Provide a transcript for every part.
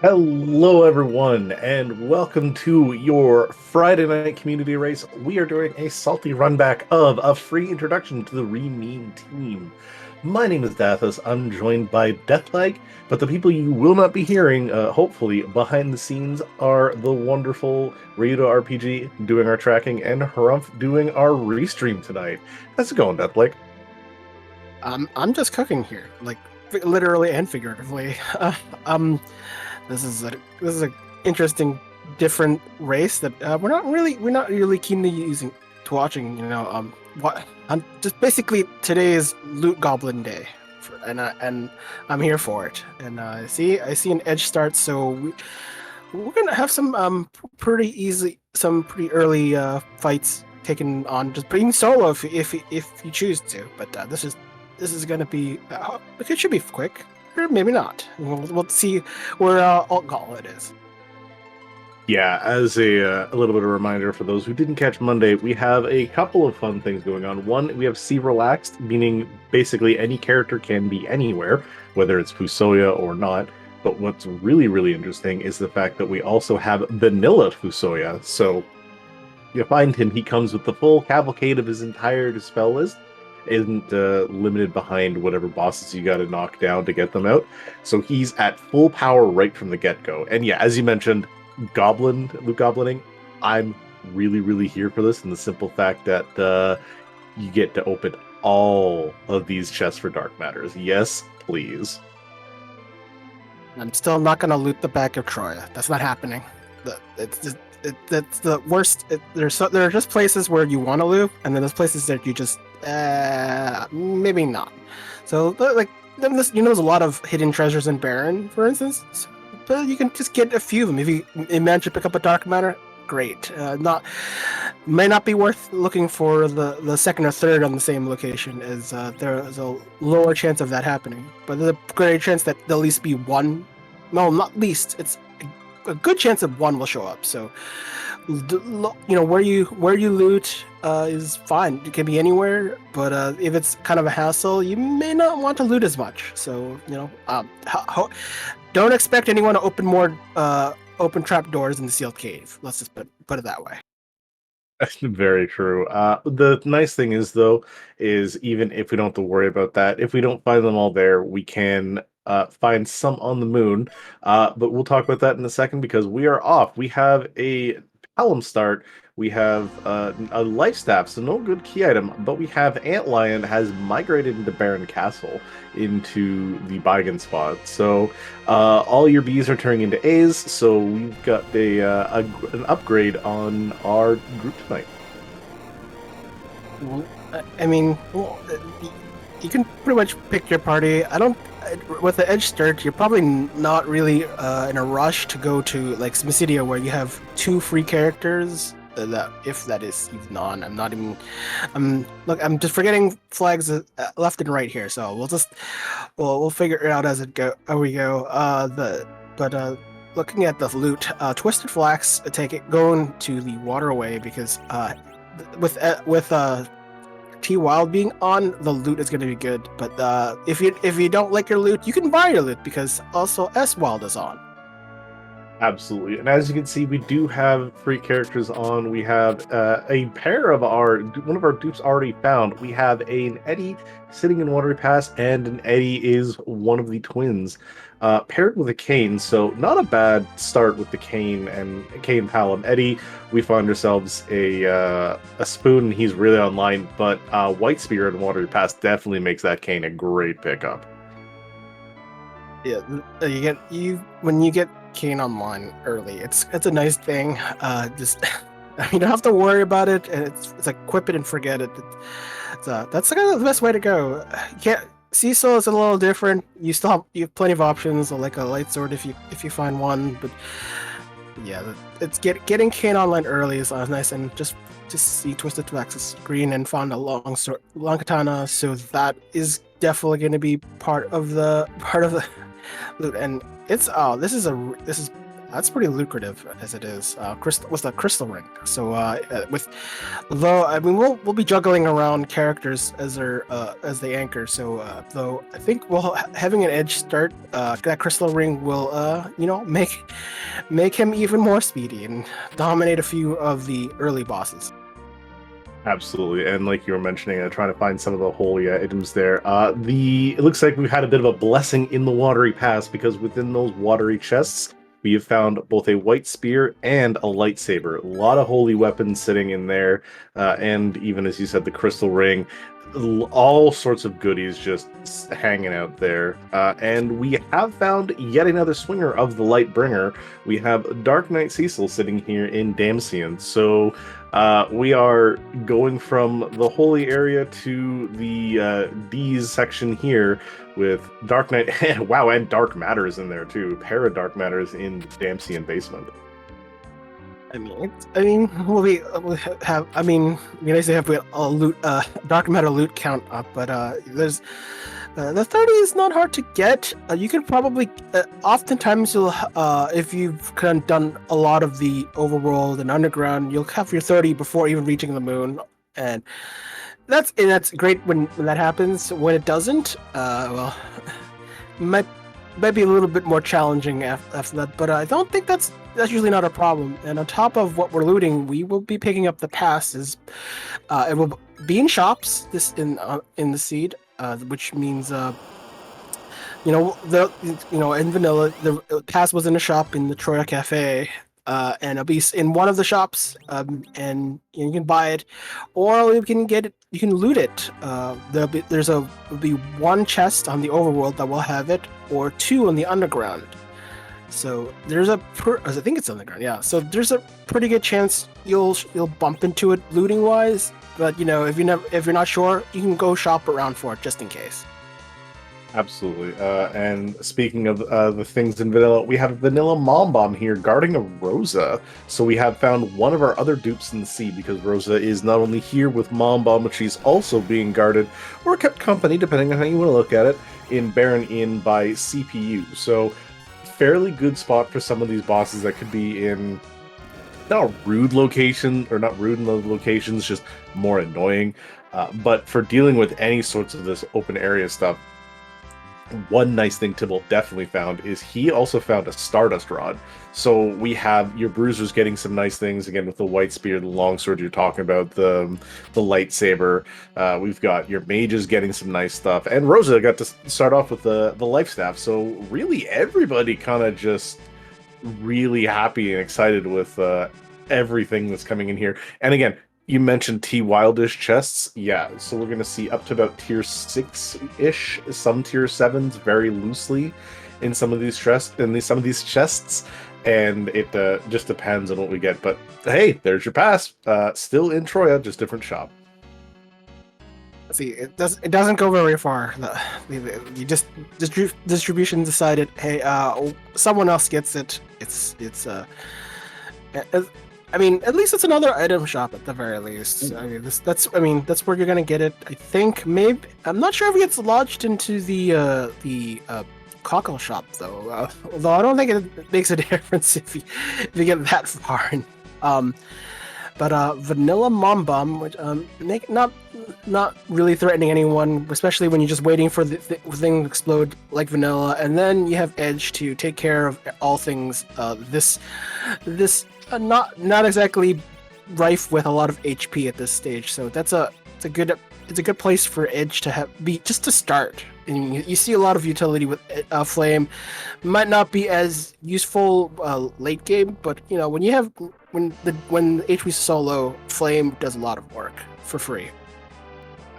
Hello, everyone, and welcome to your Friday night community race. We are doing a salty runback of a free introduction to the Rememe team. My name is Dathos. I'm joined by Deathlag, but the people you will not be hearing, hopefully, behind the scenes are the wonderful Ryudo RPG doing our tracking and Harumph doing our restream tonight. How's it going, Deathlag? I'm just cooking here, like literally and figuratively. Um, this is a interesting, different race that we're not really keen to watching. What? Just basically today is Loot Goblin Day, and I'm here for it. And I see an edge start, so we're gonna have some pretty early fights taken on just being solo if you choose to. But this is gonna be it should be quick or maybe not. We'll see where Alt Gauntlet is. Yeah, as a little bit of a reminder for those who didn't catch Monday, we have a couple of fun things going on. One, we have C Relaxed, meaning basically any character can be anywhere, whether it's Fusoya or not. But what's really, really interesting is the fact that we also have Vanilla Fusoya. So you find him, he comes with the full cavalcade of his entire spell list, isn't limited behind whatever bosses you got to knock down to get them out. So he's at full power right from the get-go. And yeah, as you mentioned, Loot Goblining, I'm really, really here for this, and the simple fact that you get to open all of these chests for Dark Matters. Yes, please. I'm still not gonna loot the back of Troya. That's not happening. That's the worst. There are just places where you want to loot, and then there's places that you just maybe not. So like there's a lot of hidden treasures in Baron, for instance. But you can just get a few of them. If you manage to pick up a Dark Matter, great. May not be worth looking for the second or third on the same location, as there's a lower chance of that happening. But there's a greater chance that there'll at least be one. No, not least. It's a good chance that one will show up. So, where you loot is fine. It can be anywhere, but if it's kind of a hassle, you may not want to loot as much. So, don't expect anyone to open more open trap doors in the sealed cave. Let's just put it that way. Very true. The nice thing is, though, is even if we don't have to worry about that, if we don't find them all there, we can find some on the moon. But we'll talk about that in a second because we are off. We have a Palom start. We have a life staff, so no good key item. But we have Antlion has migrated into Baron Castle, into the Beigen spot. So all your Bs are turning into As. So we've got an upgrade on our group tonight. I mean, you can pretty much pick your party. I don't. With the edge start, you're probably not really in a rush to go to like Smicidia, where you have two free characters. That if that is even on, I'm not even. Look, I'm just forgetting flags left and right here. So we'll figure it out as we go. Looking at the loot, Twisted Flax going to the waterway because with T Wild being on, the loot is going to be good. But if you don't like your loot, you can buy your loot because also S Wild is on. Absolutely. And as you can see, we do have free characters on. We have a pair of one of our dupes already found. We have an Eddie sitting in Watery Pass, and an Eddie is one of the twins, paired with a Kane. So not a bad start with the Kane and Kane Palom. Eddie, we find ourselves a spoon. He's really online, but White Spear and Watery Pass definitely makes that Kane a great pickup. Yeah, when you get Kane online early, it's a nice thing. Just you don't have to worry about it, and it's like equip it and forget it. That's kind of the best way to go. You can't. Cecil is a little different. You have plenty of options, like a light sword if you find one. But yeah, it's getting Kane online early is nice, and just see Twisted Flax's screen and found a long katana. So that is definitely going to be part of the loot, and this is That's pretty lucrative as it is. Crystal was the crystal ring. So with though I mean we'll be juggling around characters as they anchor. So though I think having an edge start, that crystal ring will make him even more speedy and dominate a few of the early bosses. Absolutely, and like you were mentioning, trying to find some of the holy items there. It looks like we've had a bit of a blessing in the watery past because within those watery chests, we have found both a white spear and a lightsaber. A lot of holy weapons sitting in there, and even as you said, the crystal ring. All sorts of goodies just hanging out there. And we have found yet another swinger of the Lightbringer. We have Dark Knight Cecil sitting here in Damcian. So we are going from the holy area to the D's section here with Dark Knight. Wow, and Dark Matters in there too. Para Dark Matters in Damcian basement. We'll have. I mean, we nicely have a loot, dark matter loot count up, but there's the 30 is not hard to get. You can probably, oftentimes you'll, if you've kind of done a lot of the overworld and underground, you'll have your 30 before even reaching the moon, and that's great when that happens. When it doesn't, well, might be a little bit more challenging after that, but I don't think that's usually not a problem. And on top of what we're looting, we will be picking up the passes. It will be in shops in the seed, which means in vanilla the pass was in a shop in the Troya Cafe. And it'll be in one of the shops, and you can buy it, or you can get it. You can loot it. There'll be one chest on the overworld that will have it, or two on the underground. So there's I think it's underground, yeah. So there's a pretty good chance you'll bump into it looting wise. But if you're not sure, you can go shop around for it just in case. Absolutely. And speaking of the things in vanilla, we have Vanilla Mom Bomb here guarding a Rosa. So we have found one of our other dupes in the sea because Rosa is not only here with Mom Bomb, but she's also being guarded or kept company, depending on how you want to look at it, in Baron Inn by CPU. So fairly good spot for some of these bosses that could be in not a rude location, or not rude in those locations, just more annoying. But for dealing with any sorts of this open area stuff, one nice thing Tibble definitely found is he also found a Stardust Rod. So we have your bruisers getting some nice things, again, with the white spear, the longsword you're talking about, the lightsaber. We've got your mages getting some nice stuff. And Rosa got to start off with the life staff. So really everybody kind of just really happy and excited with everything that's coming in here. And again, you mentioned T Wildish chests. Yeah, so we're going to see up to about tier 6-ish, some tier 7s very loosely in some of these chests. And it just depends on what we get. But hey, there's your pass. Still in Troya, just different shop. See, it doesn't go very far. You just distribution decided, hey, someone else gets it. I mean, at least it's another item shop at the very least. I mean, that's where you're gonna get it. I think maybe I'm not sure if it gets lodged into the cockle shop though. Although I don't think it makes a difference if you get that far. But Vanilla Mom Bomb, which not really threatening anyone, especially when you're just waiting for the thing to explode like vanilla, and then you have Edge to take care of all things. This not exactly rife with a lot of HP at this stage, so it's a good place for Edge to be just to start. And you see a lot of utility with Flame. Might not be as useful late game, but when the HP is so low, Flame does a lot of work for free.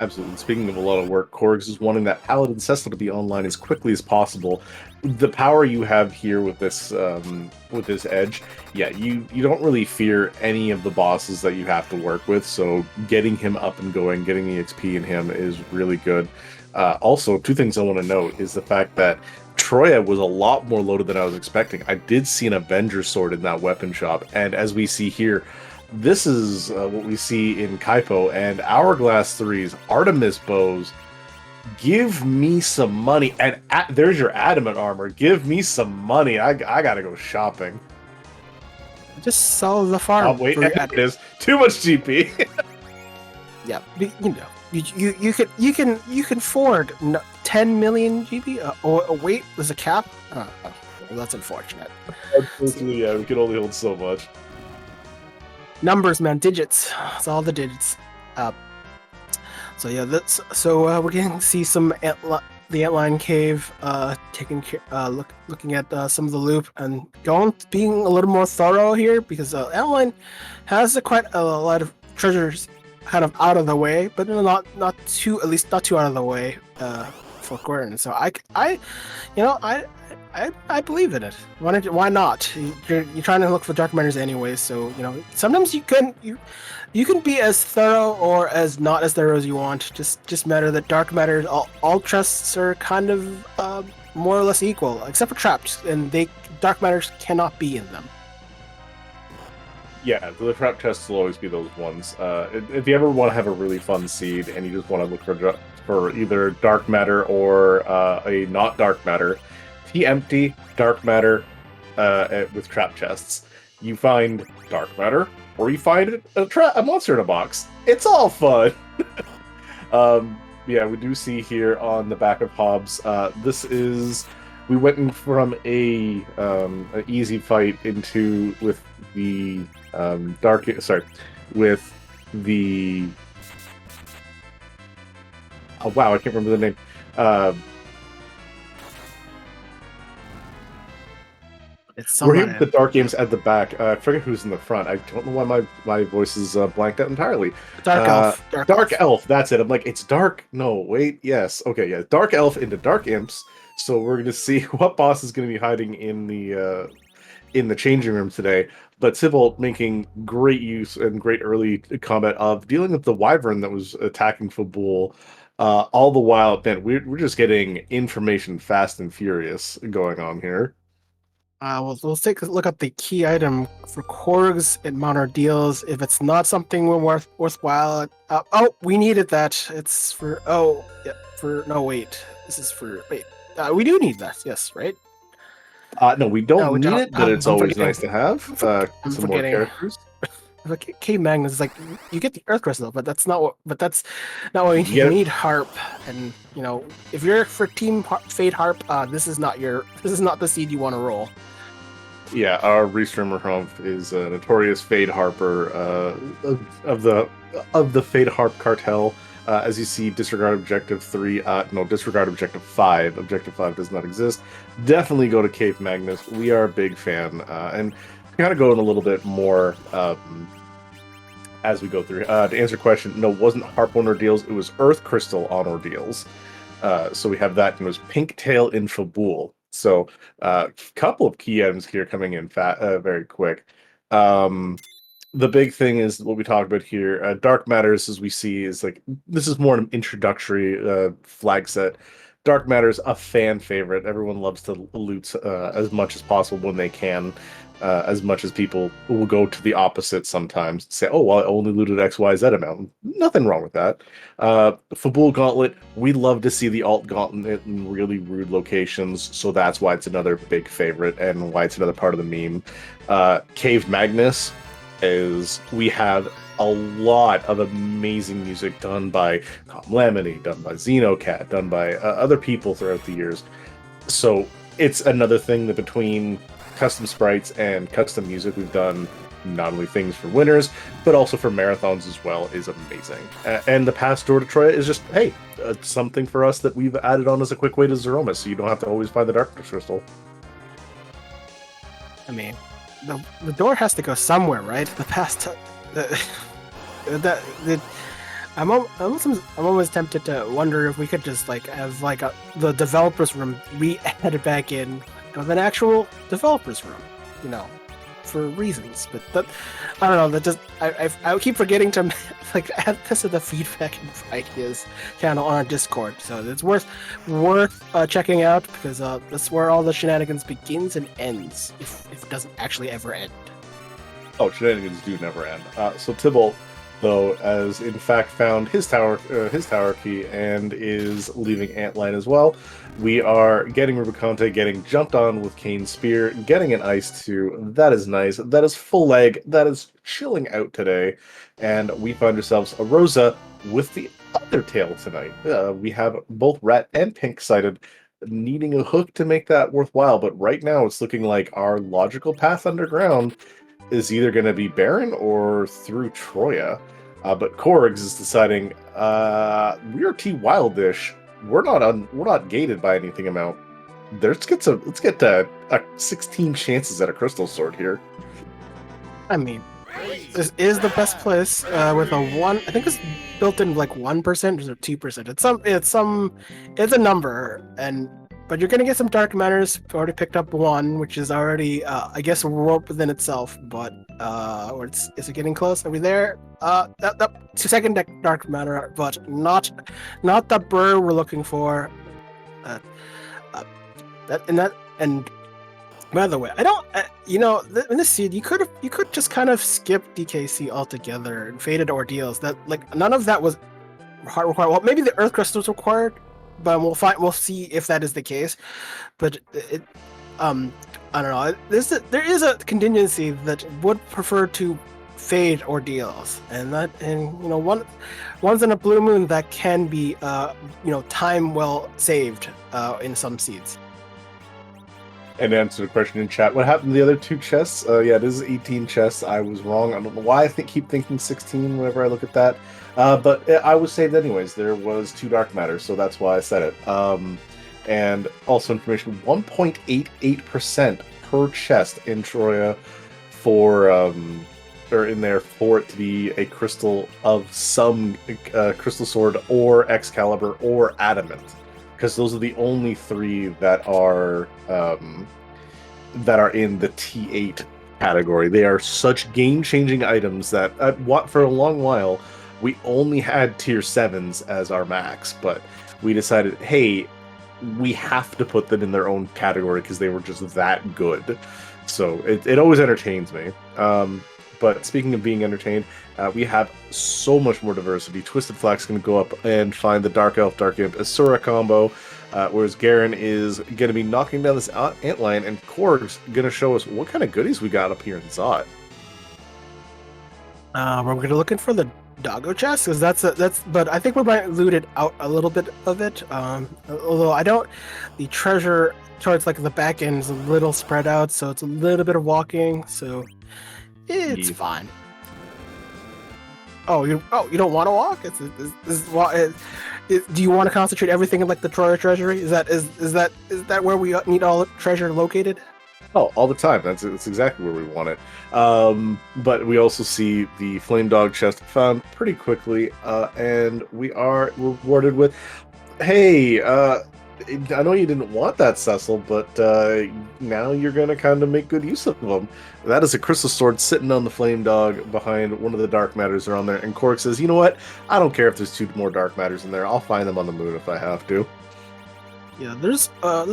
Absolutely. Speaking of a lot of work, Korgs is wanting that Paladin Cecil to be online as quickly as possible. The power you have here with this Edge, yeah, you don't really fear any of the bosses that you have to work with, so getting him up and going, getting the XP in him is really good. Also, two things I want to note is the fact that Troya was a lot more loaded than I was expecting. I did see an Avenger sword in that weapon shop, and as we see here, this is what we see in Kaipo and Hourglass 3's Artemis bows. Give me some money. And there's your adamant armor. Give me some money. I gotta go shopping. Just sell the farm. Oh wait, it is too much GP. Yeah, you know, you can afford 10 million GB. Wait, there's a cap. Well, that's unfortunate. Unfortunately, yeah, we can only hold so much. Numbers, man, digits. It's all the digits. So yeah, we're getting to see some the Antline Cave looking at some of the loop and being a little more thorough here because Antline has quite a lot of treasures kind of out of the way, but not too out of the way for Gordon. So I believe in it. Why not? You're trying to look for dark matters anyway, so you know sometimes you can be as thorough or as not as thorough as you want. Just matter that dark matters, all trusts are kind of more or less equal, except for traps, and dark matters cannot be in them. Yeah, the trap chests will always be those ones. If you ever want to have a really fun seed and you just want to look for either dark matter or a not dark matter, if you empty dark matter with trap chests, you find dark matter or you find a monster in a box. It's all fun. Yeah, we do see here on the back of Hobbs. We went in from an easy fight with the oh wow, I can't remember the name. We're here with the Dark Games at the back. I forget who's in the front. I don't know why my voice is blanked out entirely. Dark Elf. That's it. I'm like, it's dark. No, wait. Yes. Okay. Yeah. Dark Elf into Dark Imps. So we're going to see what boss is going to be hiding in the changing room today. But Sybil making great use and great early combat of dealing with the Wyvern that was attacking Fabul. All the while, man, we're just getting information fast and furious going on here. We'll take a look at the key item for Korgs and Monor deals. If it's not something worthwhile, we needed that. It's for this is for we do need that. Yes, right? No, we don't need it, but it's always nice to have some more characters. Like Cave Magnus is like you get the Earth Crystal, but that's not what we need. You need Harp, and you know if you're for Team Fade Harp, this is not the seed you want to roll. Yeah, our restreamer Humph is a notorious Fade Harper of the Fade Harp cartel. As you see, disregard Objective 3. Disregard Objective 5. Objective 5 does not exist. Definitely go to Cave Magnus. We are a big fan, and kind of going a little bit more as we go through. To answer your question, no, it wasn't Harp on Ordeals. It was Earth Crystal on Ordeals. So we have that, and it was Pink Tail in Fabul. So a couple of key items here coming in very quick. The big thing is what we talked about here. Dark Matters, as we see, is like this is more an introductory flag set. Dark Matters, a fan favorite. Everyone loves to loot as much as possible when they can. As much as people will go to the opposite sometimes. Say, oh, well, I only looted XYZ amount. Nothing wrong with that. Fabul Gauntlet, we love to see the alt gauntlet in really rude locations, so that's why it's another big favorite and why it's another part of the meme. Cave Magnus is we have a lot of amazing music done by Tom Lemony, done by Xenocat, done by other people throughout the years. So it's another thing that between custom sprites and custom music we've done not only things for winners but also for marathons as well is amazing. And the past door to Troya is just something for us that we've added on as a quick way to Zeromus, so you don't have to always find the Darkness Crystal. I mean, the door has to go somewhere, right? The past I'm always tempted to wonder if we could just like have like the developers room re-added back in of an actual developers room, you know, for reasons. But that, I don't know. That just I keep forgetting to like add this to the feedback and ideas channel on our Discord. So it's worth checking out because that's where all the shenanigans begins and ends. If it doesn't actually ever end. Oh, shenanigans do never end. So Tybalt, though, as in fact found his tower key and is leaving Antline as well. We are getting Rubiconte, getting jumped on with Kane's Spear, getting an Ice 2. That is nice. That is full leg. That is chilling out today. And we find ourselves a Rosa with the other tail tonight. We have both red and pink sided, needing a hook to make that worthwhile. But right now, it's looking like our logical path underground is either going to be Baron or through Troya. But Korgs is deciding, we are T Wildish. We're not gated by anything amount. Let's get to 16 chances at a crystal sword here. I mean, this is the best place with a 1. I think it's built in like 1% or 2%. It's a number, but you're gonna get some dark matters. Already picked up 1, which is already I guess a warp within itself. But is it getting close? Are we there? That second dark matter, but not the burr we're looking for. And by the way, I don't. In this seed, you could just kind of skip DKC altogether and faded ordeals. That like none of that was hard required. Well, maybe the Earth crystals required, but we'll see if that is the case. But I don't know. There is a contingency that would prefer to fade ordeals, and once in a blue moon that can be time well saved in some seeds. And to answer the question in chat, what happened to the other 2 chests? Yeah, this is 18 chests. I was wrong. I don't know why I keep thinking 16 whenever I look at that. But I was saved anyways. There was 2 dark matters, so that's why I said it. And also information, 1.88% per chest in Troya for in there for it to be a crystal of some crystal sword or Excalibur or adamant. Because those are the only 3 that are in the T8 category. They are such game-changing items that for a long while we only had tier 7s as our max, but we decided, hey, we have to put them in their own category because they were just that good. So it always entertains me. But speaking of being entertained, we have so much more diversity. Twisted Flax going to go up and find the Dark Elf, Dark Imp Asura combo, whereas Garen is going to be knocking down this Antline, and Korg's going to show us what kind of goodies we got up here in Zot. We're going to looking for the Doggo chest, because but I think we might loot it out a little bit of it. Although the treasure towards like the back end is a little spread out, so it's a little bit of walking, so it's fine. Oh, you don't want to walk? Do you want to concentrate everything in like the Troya treasury? Is that where we need all the treasure located? Oh, all the time. That's exactly where we want it. But we also see the Flame Dog chest found pretty quickly, and we are rewarded with, hey, I know you didn't want that, Cecil, but now you're going to kind of make good use of them. That is a crystal sword sitting on the Flame Dog behind one of the dark matters are on there. And Korg says, you know what? I don't care if there's 2 more dark matters in there. I'll find them on the moon if I have to. Yeah, there's a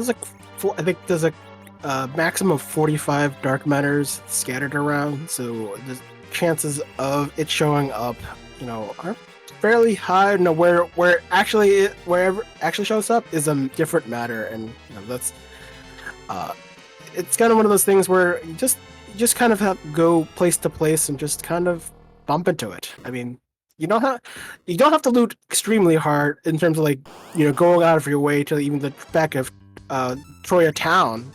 maximum of 45 dark matters scattered around, so the chances of it showing up, are fairly high. No, wherever it actually shows up is a different matter, and that's it's kind of one of those things where you just kind of have to go place to place and just kind of bump into it. I mean, you don't have to loot extremely hard in terms of like going out of your way to even the back of Troya town,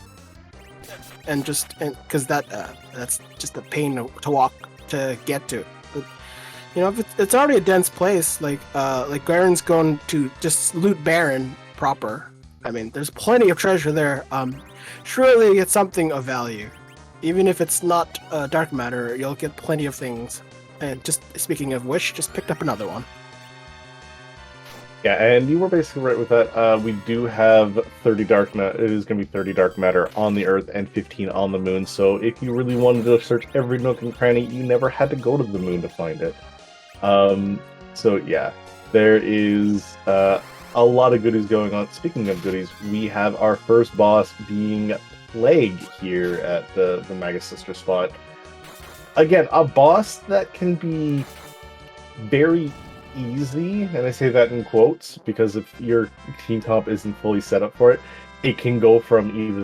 and because that's just a pain to walk to get to. But, if it's already a dense place, like Garen's going to just loot Baron proper. I mean, there's plenty of treasure there. Surely it's something of value. Even if it's not dark matter, you'll get plenty of things. And just speaking of which, just picked up another one. Yeah, and you were basically right with that. We do have 30 dark matter. It is going to be 30 dark matter on the Earth and 15 on the Moon. So if you really wanted to search every nook and cranny, you never had to go to the Moon to find it. So yeah, there is a lot of goodies going on. Speaking of goodies, we have our first boss being Plague here at the Magus Sister spot. Again, a boss that can be very easy, and I say that in quotes because if your team comp isn't fully set up for it, it can go from either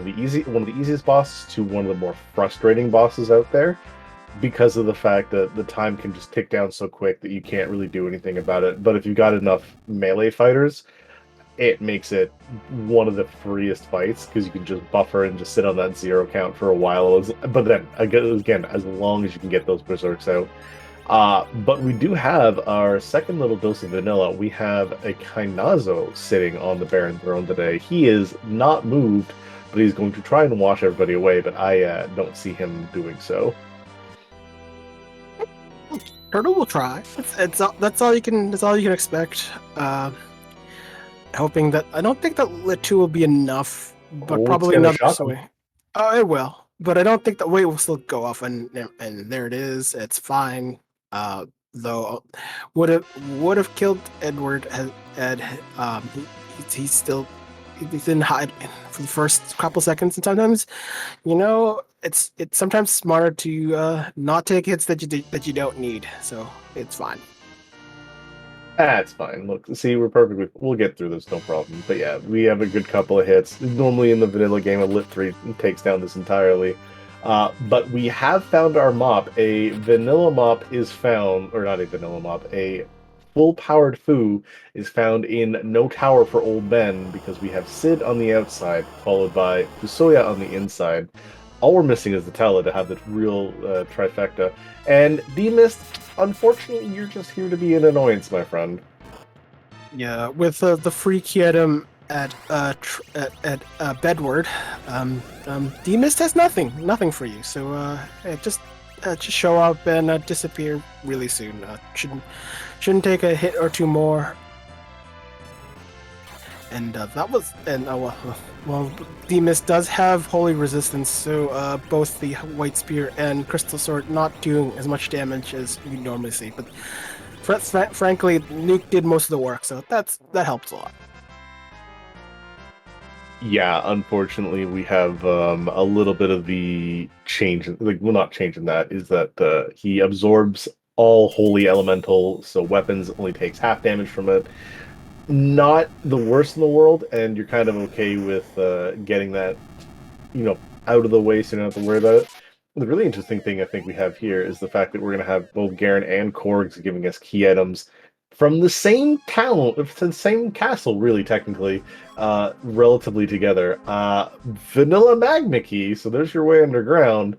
one of the easiest bosses to one of the more frustrating bosses out there because of the fact that the time can just tick down so quick that you can't really do anything about it. But if you've got enough melee fighters, it makes it one of the freest fights because you can just buffer and just sit on that zero count for a while. But then again, as long as you can get those berserks out. But we do have our second little dose of vanilla. We have a Kainazo sitting on the Baron throne today. He is not moved, but he's going to try and wash everybody away. But I don't see him doing so. Turtle will try. That's all you can. That's all you can expect. Hoping that I don't think that lit 2 will be enough, but Oh, it's probably gonna another. shock So him. it will, but I don't think the weight will still go off. And there it is. It's fine. Though would have killed Edward. He's still he didn't hide for the first couple seconds, and sometimes it's sometimes smarter to not take hits that you don't need. So it's fine. That's fine. Look, see, we're perfectly. We'll get through this, no problem. But yeah, we have a good couple of hits. Normally in the vanilla game, a lit 3 takes down this entirely. But we have found our mop. A vanilla mop is found, or not a vanilla mop, a full-powered Fu is found in No Tower for Old Men because we have Sid on the outside, followed by Fusoya on the inside. All we're missing is the Tala to have the real trifecta. And D-Mist, unfortunately, you're just here to be an annoyance, my friend. Yeah, with the free Kietum at Bedward, D-Mist has nothing for you. So just show up and disappear really soon. Shouldn't take a hit or two more. And well, D-Mist does have Holy Resistance, so both the White Spear and Crystal Sword not doing as much damage as you normally see. But frankly, Nuke did most of the work, so that helps a lot. Yeah, unfortunately, we have a little bit of the change. Like, well, not changing that is that he absorbs all holy elemental, so weapons only takes half damage from it. Not the worst in the world, and you're kind of okay with getting that, out of the way so you don't have to worry about it. The really interesting thing I think we have here is the fact that we're going to have both Garen and Korgs giving us key items from the same town, the same castle, really, technically, relatively together. Vanilla Magma Key, so there's your way underground.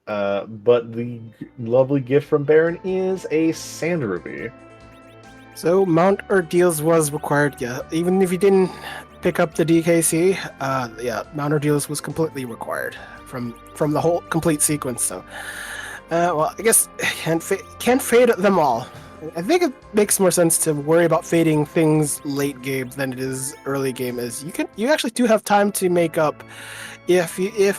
But the lovely gift from Baron is a Sand Ruby. So Mount Ordeals was required, yeah. Even if you didn't pick up the DKC, yeah, Mount Ordeals was completely required from the whole complete sequence. So, well, I guess can't fade them all. I think it makes more sense to worry about fading things late game than it is early game. As you actually do have time to make up if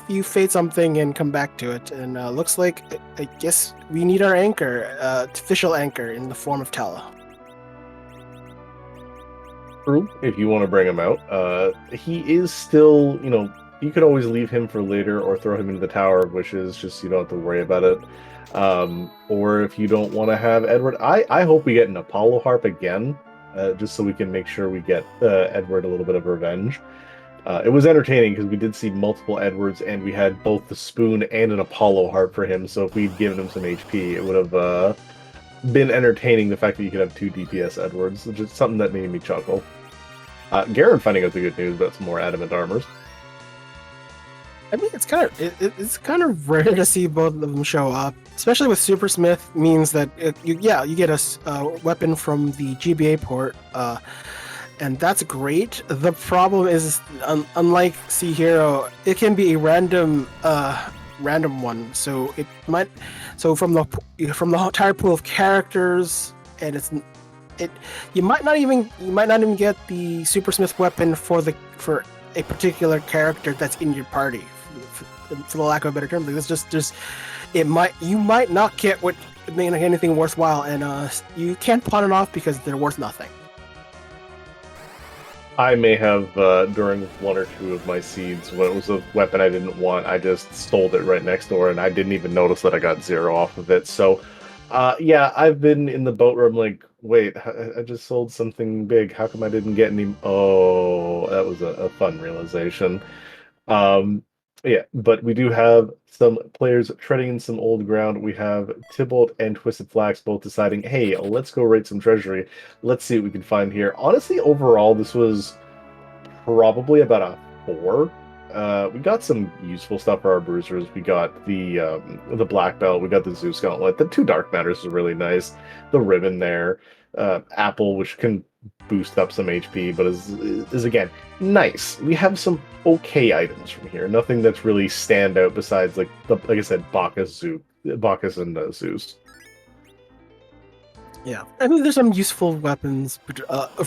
you fade something and come back to it. And looks like I guess we need our anchor, official anchor in the form of Tala. True, if you want to bring him out. He is still, you could always leave him for later or throw him into the tower of wishes, just so you don't have to worry about it. Or if you don't want to have Edward, I hope we get an Apollo harp again, just so we can make sure we get Edward a little bit of revenge. It was entertaining because we did see multiple Edwards and we had both the spoon and an Apollo harp for him, so if we'd given him some HP, it would have been entertaining, the fact that you could have 2 DPS Edwards, which is something that made me chuckle. Garen finding out the good news about some more adamant armors. I mean, it's kind of rare to see both of them show up, especially with Super Smith. Means that you get a weapon from the GBA port, and that's great. The problem is, unlike Sea Hero, it can be a random one. So it might from the entire pool of characters, and you might not even get the Super Smith weapon for a particular character that's in your party, for the lack of a better term. Like, it's just you might not get anything worthwhile, and you can't pawn it off because they're worth nothing. I may have, during 1 or 2 of my seeds, when it was a weapon I didn't want, I just sold it right next door, and I didn't even notice that I got 0 off of it. So Yeah, I've been in the boat where I'm like, wait, I just sold something big. How come I didn't get any? Oh, that was a fun realization. Um, yeah, but we do have some players treading in some old ground. We have Tybalt and Twisted Flax both deciding, hey, let's go raid some treasury. Let's see what we can find here. Honestly, overall, this was probably about a 4. We got some useful stuff for our bruisers. We got the black belt. We got the Zeus gauntlet. The two dark matters are really nice. The ribbon there, apple, which can boost up some HP, but is again nice. We have some okay items from here. Nothing that's really stand out besides like I said, Bacchus and Zeus. Yeah, I mean, there's some useful weapons,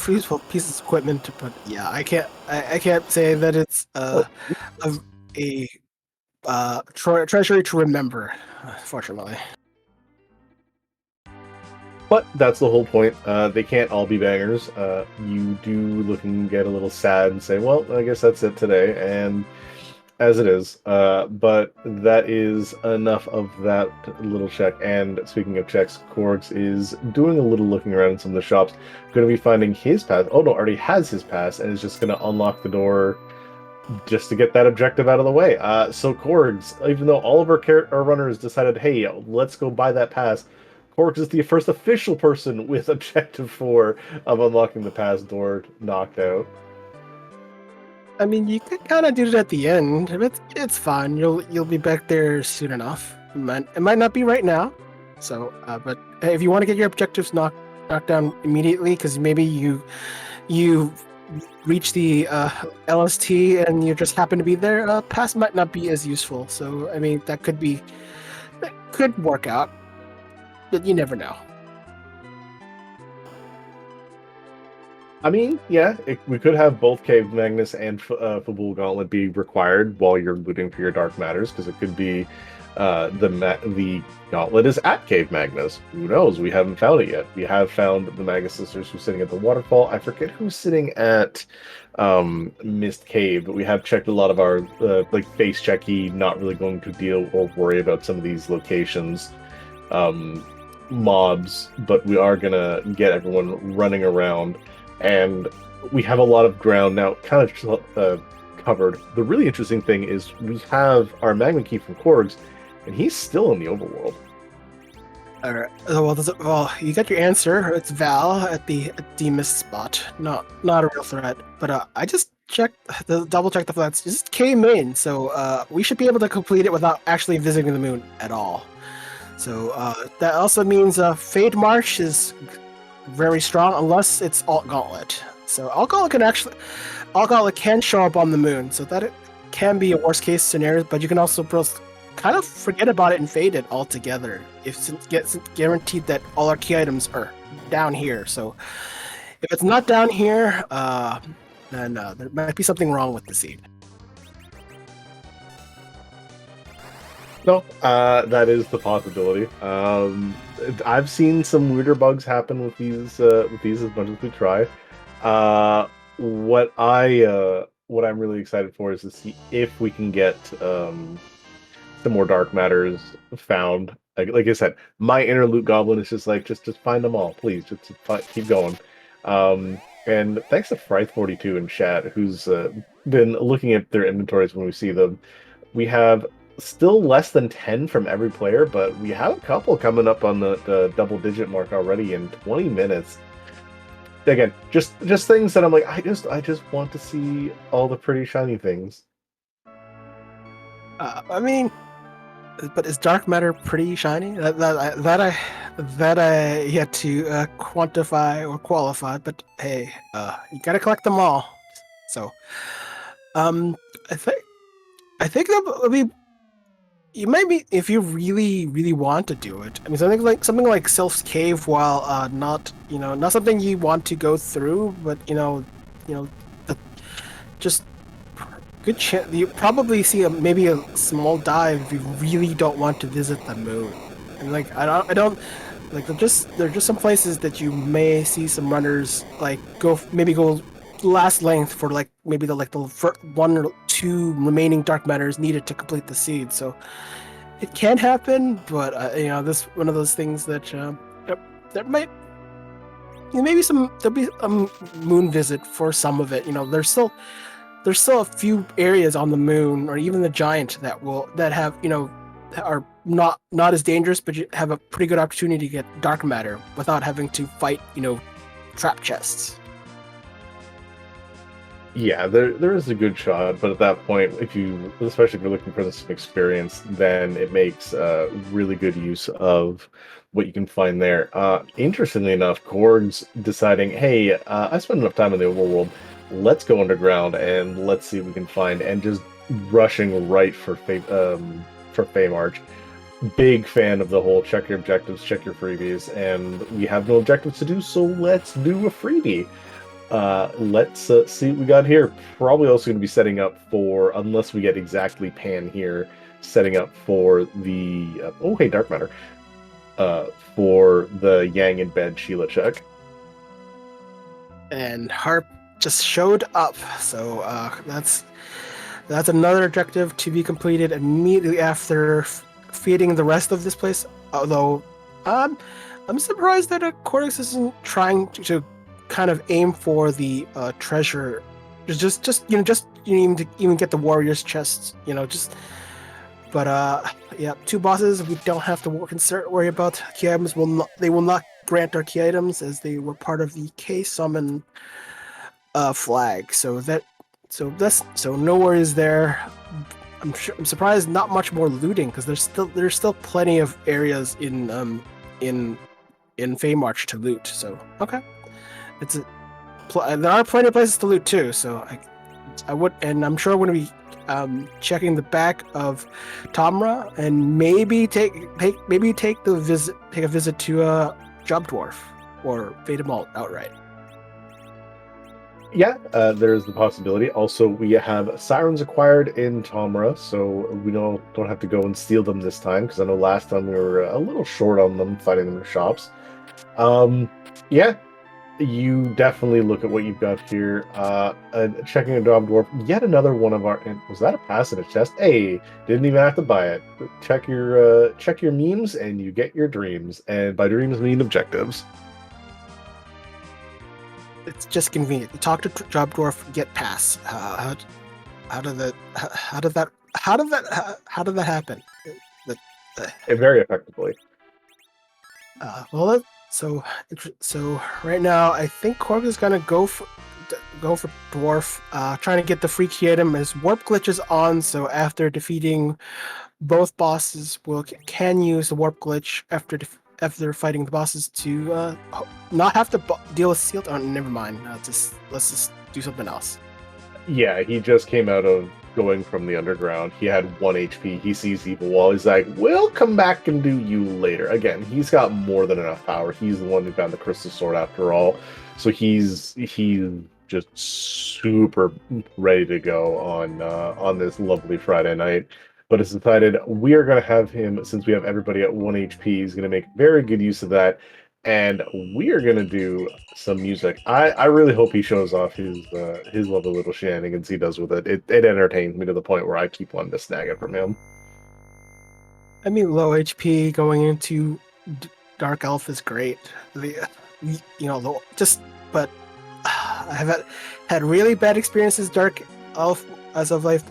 useful pieces of equipment, but yeah, I can't say that it's a treasury to remember, unfortunately. But that's the whole point. They can't all be bangers. You do look and get a little sad and say, well, I guess that's it today. And as it is. But that is enough of that little check. And speaking of checks, Korgs is doing a little looking around in some of the shops. Going to be finding his pass. Oh no, already has his pass and is just going to unlock the door just to get that objective out of the way. So Korgs, even though all of our runners decided, hey, let's go buy that pass, Korgs is the first official person with objective 4 of unlocking the pass door knocked out. I mean, you could kind of do it at the end. It's fine. You'll be back there soon enough. It might not be right now. So, but hey, if you want to get your objectives knocked down immediately, because maybe you reach the LST and you just happen to be there, pass might not be as useful. So, I mean, that could work out, but you never know. I mean, yeah, we could have both Cave Magnus and Fabul Gauntlet be required while you're looting for your Dark Matters, because it could be the Gauntlet is at Cave Magnus. Who knows? We haven't found it yet. We have found the Magnus Sisters who's sitting at the waterfall. I forget who's sitting at Mist Cave, but we have checked a lot of our like face checky, not really going to deal or worry about some of these locations. Mobs, but we are gonna get everyone running around, and we have a lot of ground now kind of covered. The really interesting thing is we have our Magma Key from Korgs, and he's still in the overworld. All right. Well, you got your answer. It's Val at the mist spot. Not a real threat. But I just double checked the flats. Just came in, so we should be able to complete it without actually visiting the moon at all. So that also means Fade March is very strong, unless it's Alt Gauntlet. So Alt Gauntlet can show up on the moon, so that it can be a worst case scenario. But you can also kind of forget about it and fade it altogether. If it gets guaranteed that all our key items are down here. So if it's not down here, then there might be something wrong with the seed. No, that is the possibility. I've seen some weirder bugs happen with these as much as we try. What I'm really excited for is to see if we can get some more dark matters found. Like I said, my inner loot goblin is just like just find them all, please. Just keep going. And thanks to Fryth42 in chat, who's been looking at their inventories when we see them. We have still less than 10 from every player, but we have a couple coming up on the double-digit mark already in 20 minutes. Again, just things that I'm like, I just want to see all the pretty shiny things. I mean, but is dark matter pretty shiny? That I yet to quantify or qualify. But hey, you gotta collect them all. So, I think that would be. You might be, if you really want to do it. I mean, something like Sylph's Cave, while not something you want to go through, but just good chance you probably see maybe a small dive if you really don't want to visit the moon. And like I don't like there're just some places that you may see some runners like go last length for like maybe the one or two remaining dark matters needed to complete the seed. So it can happen, but this one of those things that there might maybe there'll be a moon visit for some of it. There's still a few areas on the moon or even the giant that have that are not as dangerous, but you have a pretty good opportunity to get dark matter without having to fight trap chests. Yeah, there is a good shot, but at that point, especially if you're looking for some experience, then it makes really good use of what you can find there. Interestingly enough, Korg's deciding, hey, I spent enough time in the overworld, let's go underground and let's see what we can find, and just rushing right for Fey March. Big fan of the whole check your objectives, check your freebies, and we have no objectives to do, so let's do a freebie. Let's see what we got here. Probably also going to be setting up for, unless we get exactly pan here, setting up for the oh hey, dark matter, for the Yang in bed Sheila check. And Harp just showed up, so that's another objective to be completed immediately after feeding the rest of this place. Although I'm surprised that Cortex isn't trying to kind of aim for the treasure, just even to even get the warrior's chests, But yeah, 2 bosses. We don't have to worry about key items. They will not grant our key items as they were part of the K summon flag. So no worries there. I'm surprised not much more looting, because there's still plenty of areas in Feymarch to loot. So okay. There are plenty of places to loot too, so I would, and I'm sure I'm going to be checking the back of Tamra, and maybe take a visit to Job Dwarf or Veda Malt outright. Yeah, there's the possibility. Also, we have sirens acquired in Tamra, so we don't have to go and steal them this time, because I know last time we were a little short on them, finding them in shops. Yeah. You definitely look at what you've got here. Checking a Job Dwarf, yet another one of our. Was that a pass in a chest? Hey, didn't even have to buy it. Check your memes, and you get your dreams. And by dreams, I mean objectives. It's just convenient. You talk to Job Dwarf, get pass. How did that happen? Very effectively. Well, so right now, I think Korg is gonna go for Dwarf, trying to get the free key item. His warp glitch is on, so after defeating both bosses, can use the warp glitch after fighting the bosses to not have to deal with sealed. Oh, never mind. Let's just do something else. Yeah, he just came out of going from the underground. He had 1 HP. He sees Evil Wall. He's like, we'll come back and do you later. Again, he's got more than enough power. He's the one who found the Crystal Sword after all. So he's just super ready to go on this lovely Friday night. But it's decided we are going to have him, since we have everybody at 1 HP, he's going to make very good use of that. And we are going to do some music. I really hope he shows off his lovely little shenanigans he does with it. It entertains me to the point where I keep wanting to snag it from him. I mean, low HP going into Dark Elf is great. But I have had really bad experiences Dark Elf as of late.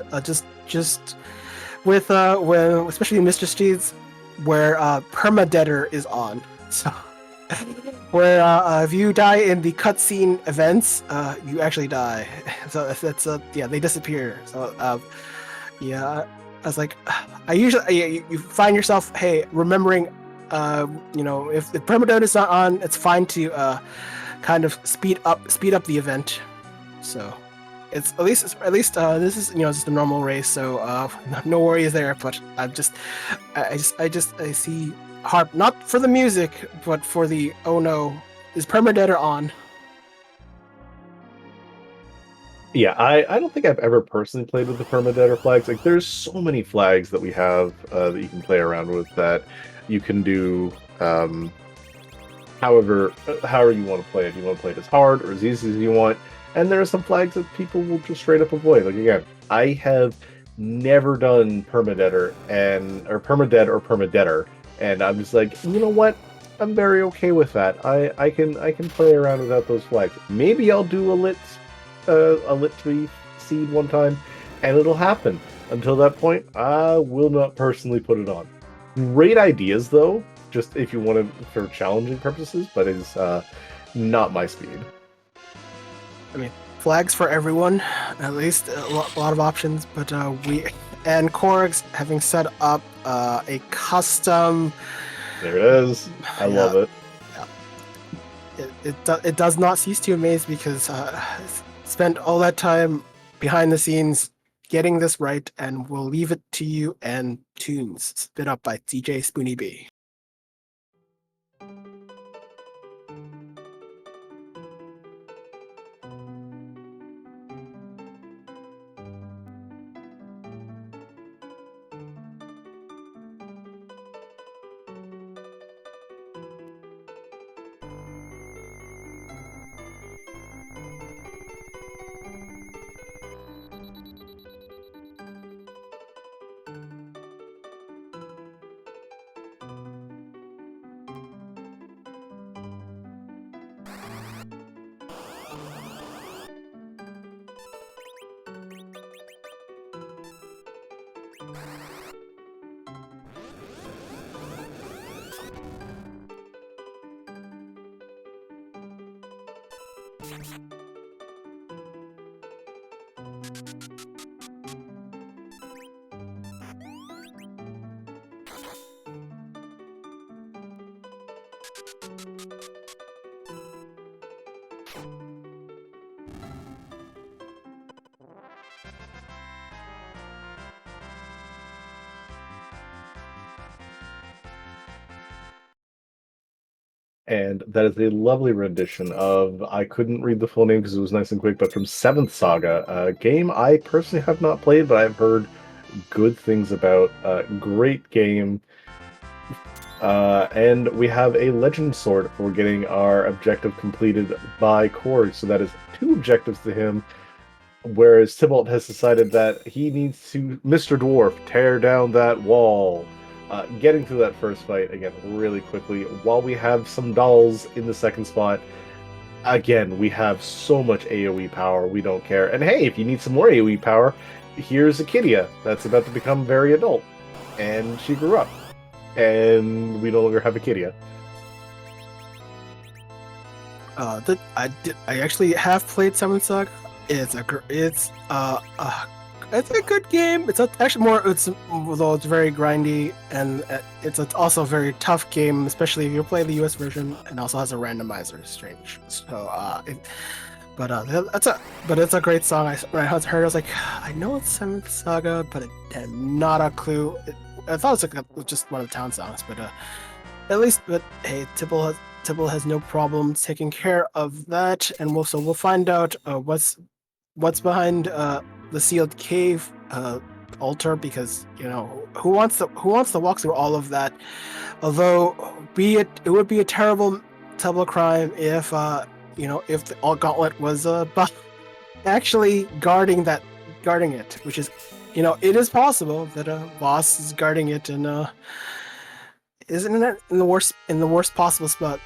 Just with especially Mr. Steeds, where permadeader is on. So where if you die in the cutscene events, you actually die. So that's they disappear. So yeah, I was like, I usually you find yourself remembering, if the permadeader is not on, it's fine to kind of speed up the event. So it's at least this is just a normal race, so no worries there. But I see Harp, not for the music, but for the oh no, is permadeader on? Yeah, I don't think I've ever personally played with the permadeader flags. Like, there's so many flags that we have that you can play around with, that you can do however you want to play it. You want to play it as hard or as easy as you want. And there are some flags that people will just straight up avoid. Like, again, I have never done permadead or permadeader, and I'm just like, you know what? I'm very okay with that. I can play around without those flags. Maybe I'll do a lit 3 seed one time, and it'll happen. Until that point, I will not personally put it on. Great ideas though, just if you want to for challenging purposes, but it's not my speed. I mean, flags for everyone, at least a lot of options. But we and Korg's having set up a custom. There it is. I love it. It does not cease to amaze because spent all that time behind the scenes getting this right, and we'll leave it to you and tunes spit up by DJ Spoonie B. And that is a lovely rendition of, I couldn't read the full name because it was nice and quick, but from Seventh Saga, a game I personally have not played, but I've heard good things about. Great game. And we have a legend sword for getting our objective completed by Korg, so that is 2 objectives to him, whereas Tybalt has decided that he needs to, Mr. Dwarf, tear down that wall. Getting through that first fight, again, really quickly, while we have some dolls in the second spot. Again, we have so much AoE power, we don't care. And hey, if you need some more AoE power, here's a Kidia that's about to become very adult. And she grew up. And we no longer have a Kidia. I actually have played Seventh Saga. It's a good game. Actually more. Although it's very grindy, and it's also a very tough game, especially if you play the US version, and also has a randomizer. Strange. So but it's a great song. When I heard it, I was like, I know it's Seventh Saga, but I had not a clue. I thought it was just one of the town songs, but hey, Tibble has no problem taking care of that, and we'll find out what's behind the sealed cave altar, because who wants to walk through all of that. Although it would be a terrible crime if if the All Gauntlet was actually guarding it, which is it is possible that a boss is guarding it and isn't it in the worst possible spot.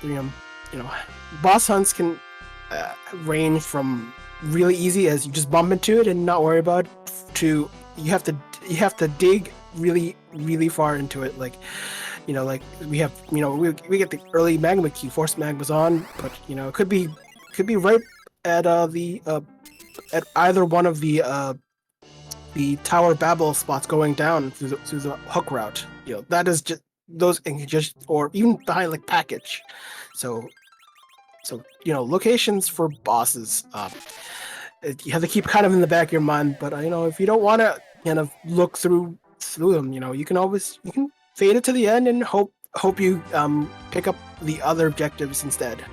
Boss hunts can range from really easy, as you just bump into it and not worry about it, to you have to dig really far into it, like we have we get the early magma key, force magma's on, but it could be right at at either one of the Tower Babel spots going down through the hook route. That is just those, and or even behind like package. So locations for bosses, you have to keep kind of in the back of your mind. But if you don't want to kind of look through them, you can fade it to the end and hope you pick up the other objectives instead.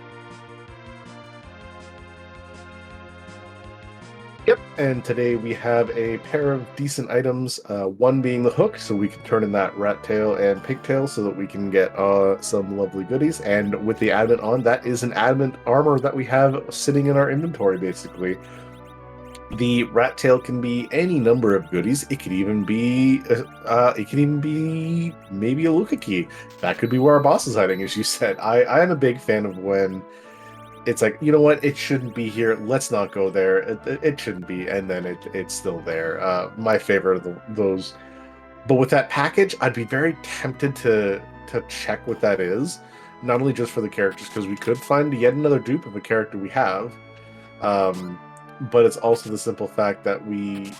Yep, and today we have a pair of decent items, one being the hook, so we can turn in that rat tail and pigtail so that we can get some lovely goodies, and with the adamant on, that is an adamant armor that we have sitting in our inventory, basically. The rat tail can be any number of goodies. It could even be maybe a Luca key. That could be where our boss is hiding, as you said. I am a big fan of when it's like, you know what, it shouldn't be here. Let's not go there. It shouldn't be, and then it's still there. My favorite of those. But with that package, I'd be very tempted to check what that is, not only just for the characters, because we could find yet another dupe of a character we have, but it's also the simple fact that we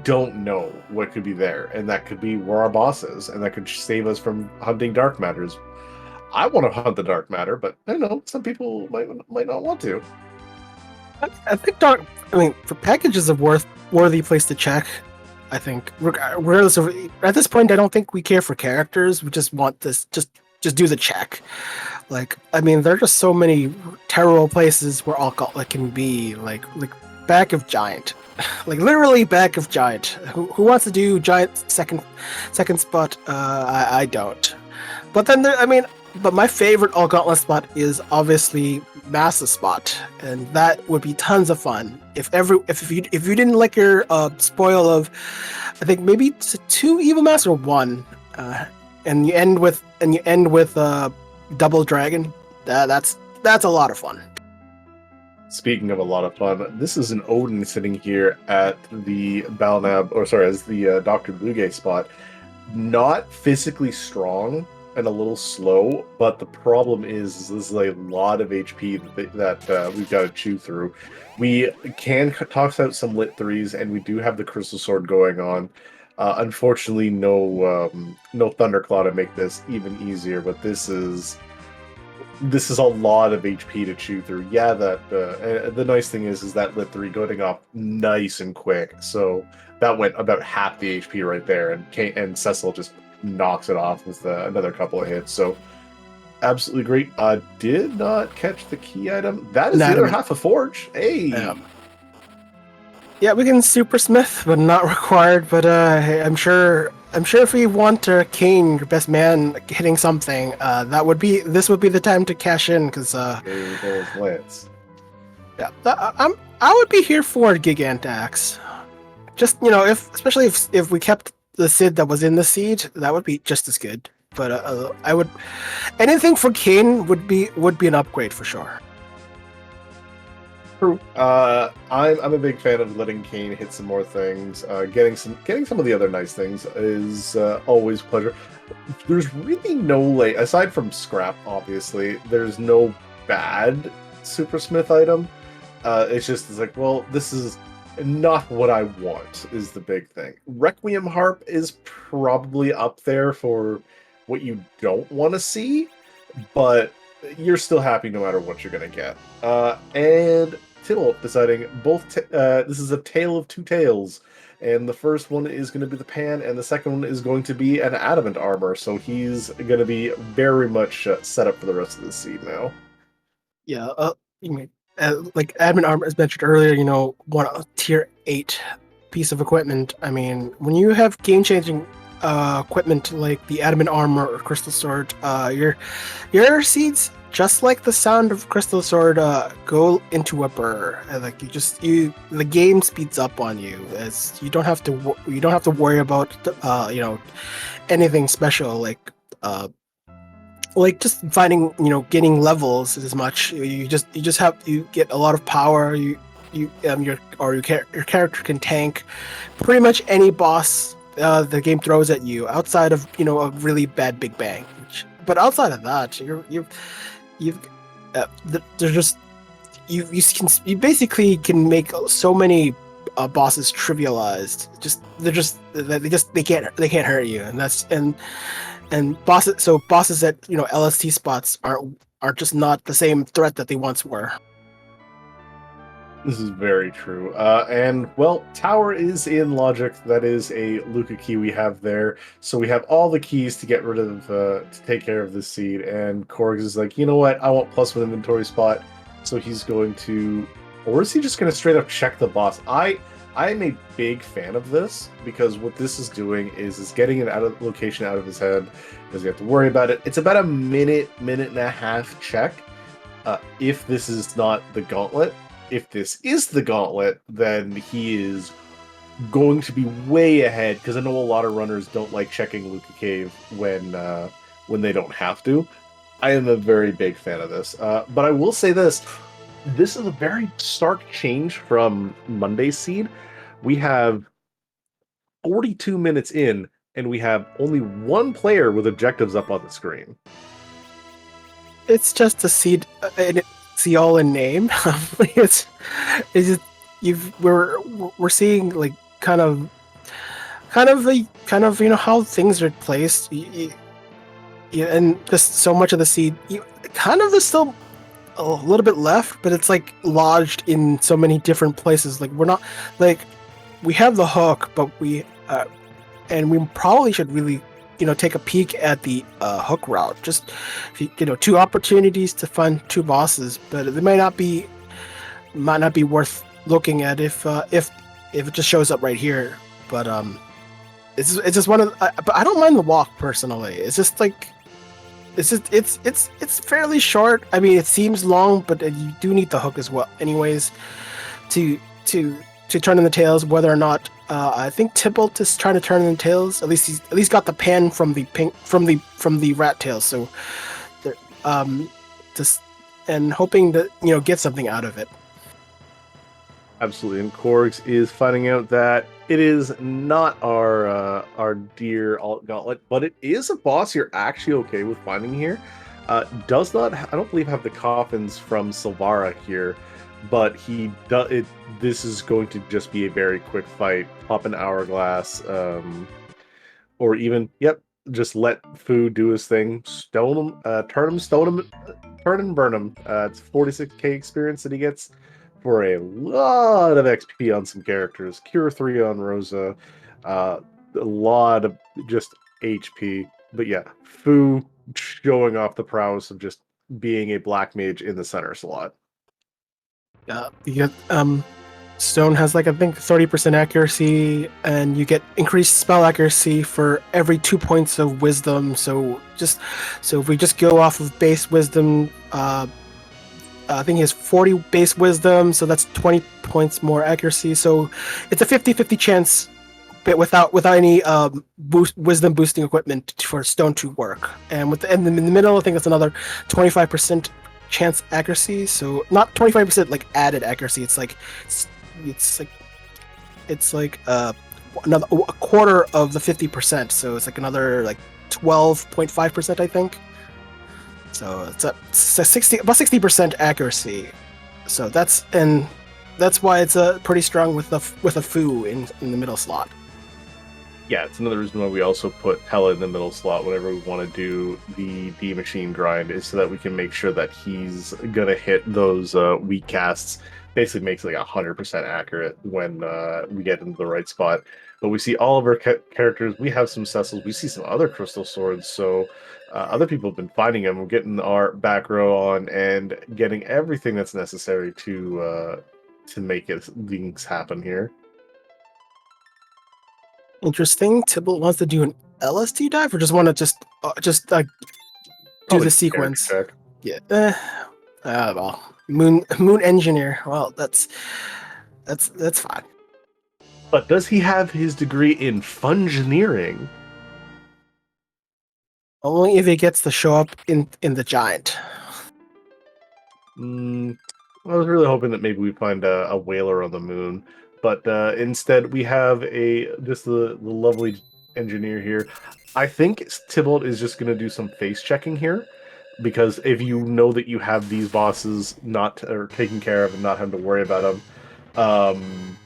don't know what could be there, and that could be where our boss is, and that could save us from hunting dark matters. I want to hunt the dark matter, but I don't know, some people might not want to. I think dark. I mean, for packages a worthy place to check. I think regardless of at this point, I don't think we care for characters. We just want this. Just do the check. Like, I mean, there are just so many terrible places where alcohol can be. Like back of giant, like literally back of giant. Who wants to do giant second spot? I don't. But then I mean, but my favorite all gauntlet spot is obviously Massa spot, and that would be tons of fun. If you didn't like your spoil of, I think maybe it's 2 evil mass or 1, and you end with double dragon. That's a lot of fun. Speaking of a lot of fun, this is an Odin sitting here at the Balnab, or sorry, as the Dr. Bluegay spot. Not physically strong and a little slow, but the problem is this is a lot of HP that we've got to chew through. We can toss out some lit 3s, and we do have the Crystal Sword going on. Unfortunately, no Thunderclaw to make this even easier, but this is a lot of HP to chew through. Yeah, that the nice thing is that lit 3 going off nice and quick, so that went about half the HP right there, and Cecil just knocks it off with another couple of hits. So absolutely great. Did not catch the key item. That is the other half of Forge. Hey. Yeah, we can super smith, but not required. But I'm sure if we want Kane, your best man, hitting something, this would be the time to cash in, because Lance. Yeah, I would be here for Gigantax. Just, especially if we kept the Sid that was in the seed, that would be just as good. But I would, anything for Kane would be an upgrade for sure. True. I'm a big fan of letting Kane hit some more things. Getting some of the other nice things is always a pleasure. There's really no, aside from scrap, obviously, there's no bad Super Smith item. It's like, well, this is not what I want, is the big thing. Requiem Harp is probably up there for what you don't want to see, but you're still happy no matter what you're going to get. And Tittle deciding this is a tale of two tales, and the first one is going to be the pan, and the second one is going to be an adamant armor, so he's going to be very much set up for the rest of the seed now. Yeah, like admin armor, as mentioned earlier, one tier 8 piece of equipment. I mean, when you have game-changing equipment like the adamant armor or crystal sword, your seeds, just like the sound of crystal sword, go into a burr. Like the game speeds up on you, as you don't have to worry about anything special like just finding, getting levels as much. You get a lot of power. Your character can tank pretty much any boss the game throws at you, outside of a really bad Big Bang. But outside of that, you basically can make so many bosses trivialized. They can't hurt you, and bosses at LST spots are just not the same threat that they once were. This is very true. And, well, Tower is in Logic. That is a Luca key we have there. So we have all the keys to get rid of, to take care of this seed. And Korg is like, you know what? I want +1 inventory spot. So he's going to... Or is he just going to straight up check the boss? I am a big fan of this, because what this is doing is getting an location out of his head. Doesn't have to worry about it. It's about a minute and a half check. If this is not the gauntlet, if this is the gauntlet, then he is going to be way ahead, because I know a lot of runners don't like checking Luca Cave when they don't have to. I am a very big fan of this, but I will say this: this is a very stark change from Monday's seed. We have 42 minutes in, and we have only one player with objectives up on the screen. It's just a seed, see all in name. It's just we're seeing like kind of how things are placed. Yeah, and just so much of the seed, kind of there's still a little bit left, but it's like lodged in so many different places. Like we're not like we have the hook, but and we probably should really take a peek at the hook route. Just two opportunities to find two bosses, but it might not be worth looking at if it just shows up right here. But it's just one of but I don't mind the walk personally. It's just like it's fairly short. I mean, it seems long, but you do need the hook as well anyways to turn in the tails. Whether or not I think Tybalt is trying to turn in the tails. At least he's got the pan from the pink from the rat tails. So just and hoping to get something out of it. Absolutely, and Korgs is finding out that it is not our dear alt gauntlet, but it is a boss you're actually okay with finding here. Does not, I don't believe, have the coffins from Silvara here, but he does. This is going to just be a very quick fight. Pop an hourglass, or even just let Fu do his thing. Stone him, turn him, stone him, turn and burn him. It's 46k experience that he gets for a lot of XP on some characters. Cure 3 on Rosa, a lot of just HP. But yeah, Fu showing off the prowess of just being a black mage in the center slot. You get Stone has like I think 30% accuracy, and you get increased spell accuracy for every 2 points of wisdom. So if we just go off of base wisdom, I think he has 40 base wisdom, so that's 20 points more accuracy. So it's a 50-50 chance, but without any wisdom boosting equipment for Stone to work. And in the middle, I think that's another 25% chance accuracy. So not 25% like added accuracy. It's like another a quarter of the 50%. So it's like another like 12.5%, I think. So it's about 60% accuracy. So that's why it's pretty strong with a Fu in the middle slot. Yeah, it's another reason why we also put Pella in the middle slot whenever we want to do the D machine grind, is so that we can make sure that he's gonna hit those weak casts. Basically makes it like 100% accurate when we get into the right spot. But we see all of our characters. We have some Cecils. We see some other crystal swords. So other people have been finding them. We're getting our back row on and getting everything that's necessary to make things happen here. Interesting. Tybalt wants to do an LST dive, or just want to just do the sequence. Check. Yeah. Well, moon engineer. Well, that's fine. But does he have his degree in fungineering? Only if he gets to show up in the giant. I was really hoping that maybe we find a whaler on the moon, but instead we have just the lovely engineer here. I think Tybalt is just going to do some face checking here, because if you know that you have these bosses taken care of and not having to worry about them,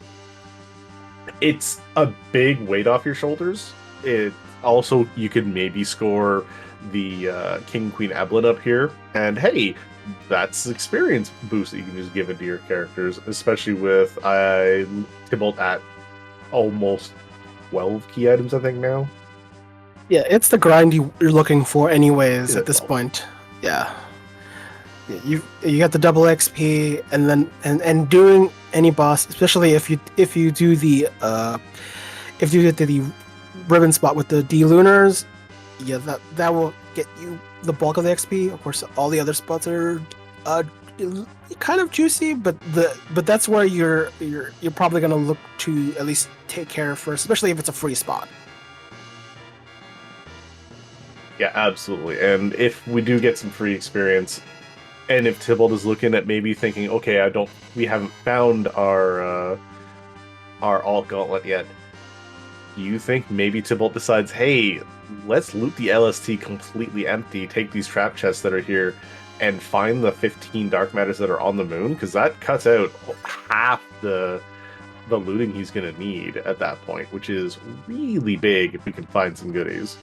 it's a big weight off your shoulders. It also, you could maybe score the King Queen Evelyn up here, and hey, that's experience boost that you can just give into your characters, especially with Tybalt at almost 12 key items, I think, now. Yeah, it's the grind you're looking for anyways at this point. Yeah. You got the double XP, and then and doing any boss, especially if you do the ribbon spot with the D lunars, yeah, that will get you the bulk of the XP. Of course, all the other spots are kind of juicy, but that's where you're probably gonna look to at least take care of first, especially if it's a free spot. Yeah, absolutely. And if we do get some free experience, and if Tybalt is looking at maybe thinking, okay, we haven't found our alt gauntlet yet. Do you think maybe Tybalt decides, hey, let's loot the LST completely empty, take these trap chests that are here, and find the 15 dark matters that are on the moon? Because that cuts out half the looting he's going to need at that point, which is really big if we can find some goodies.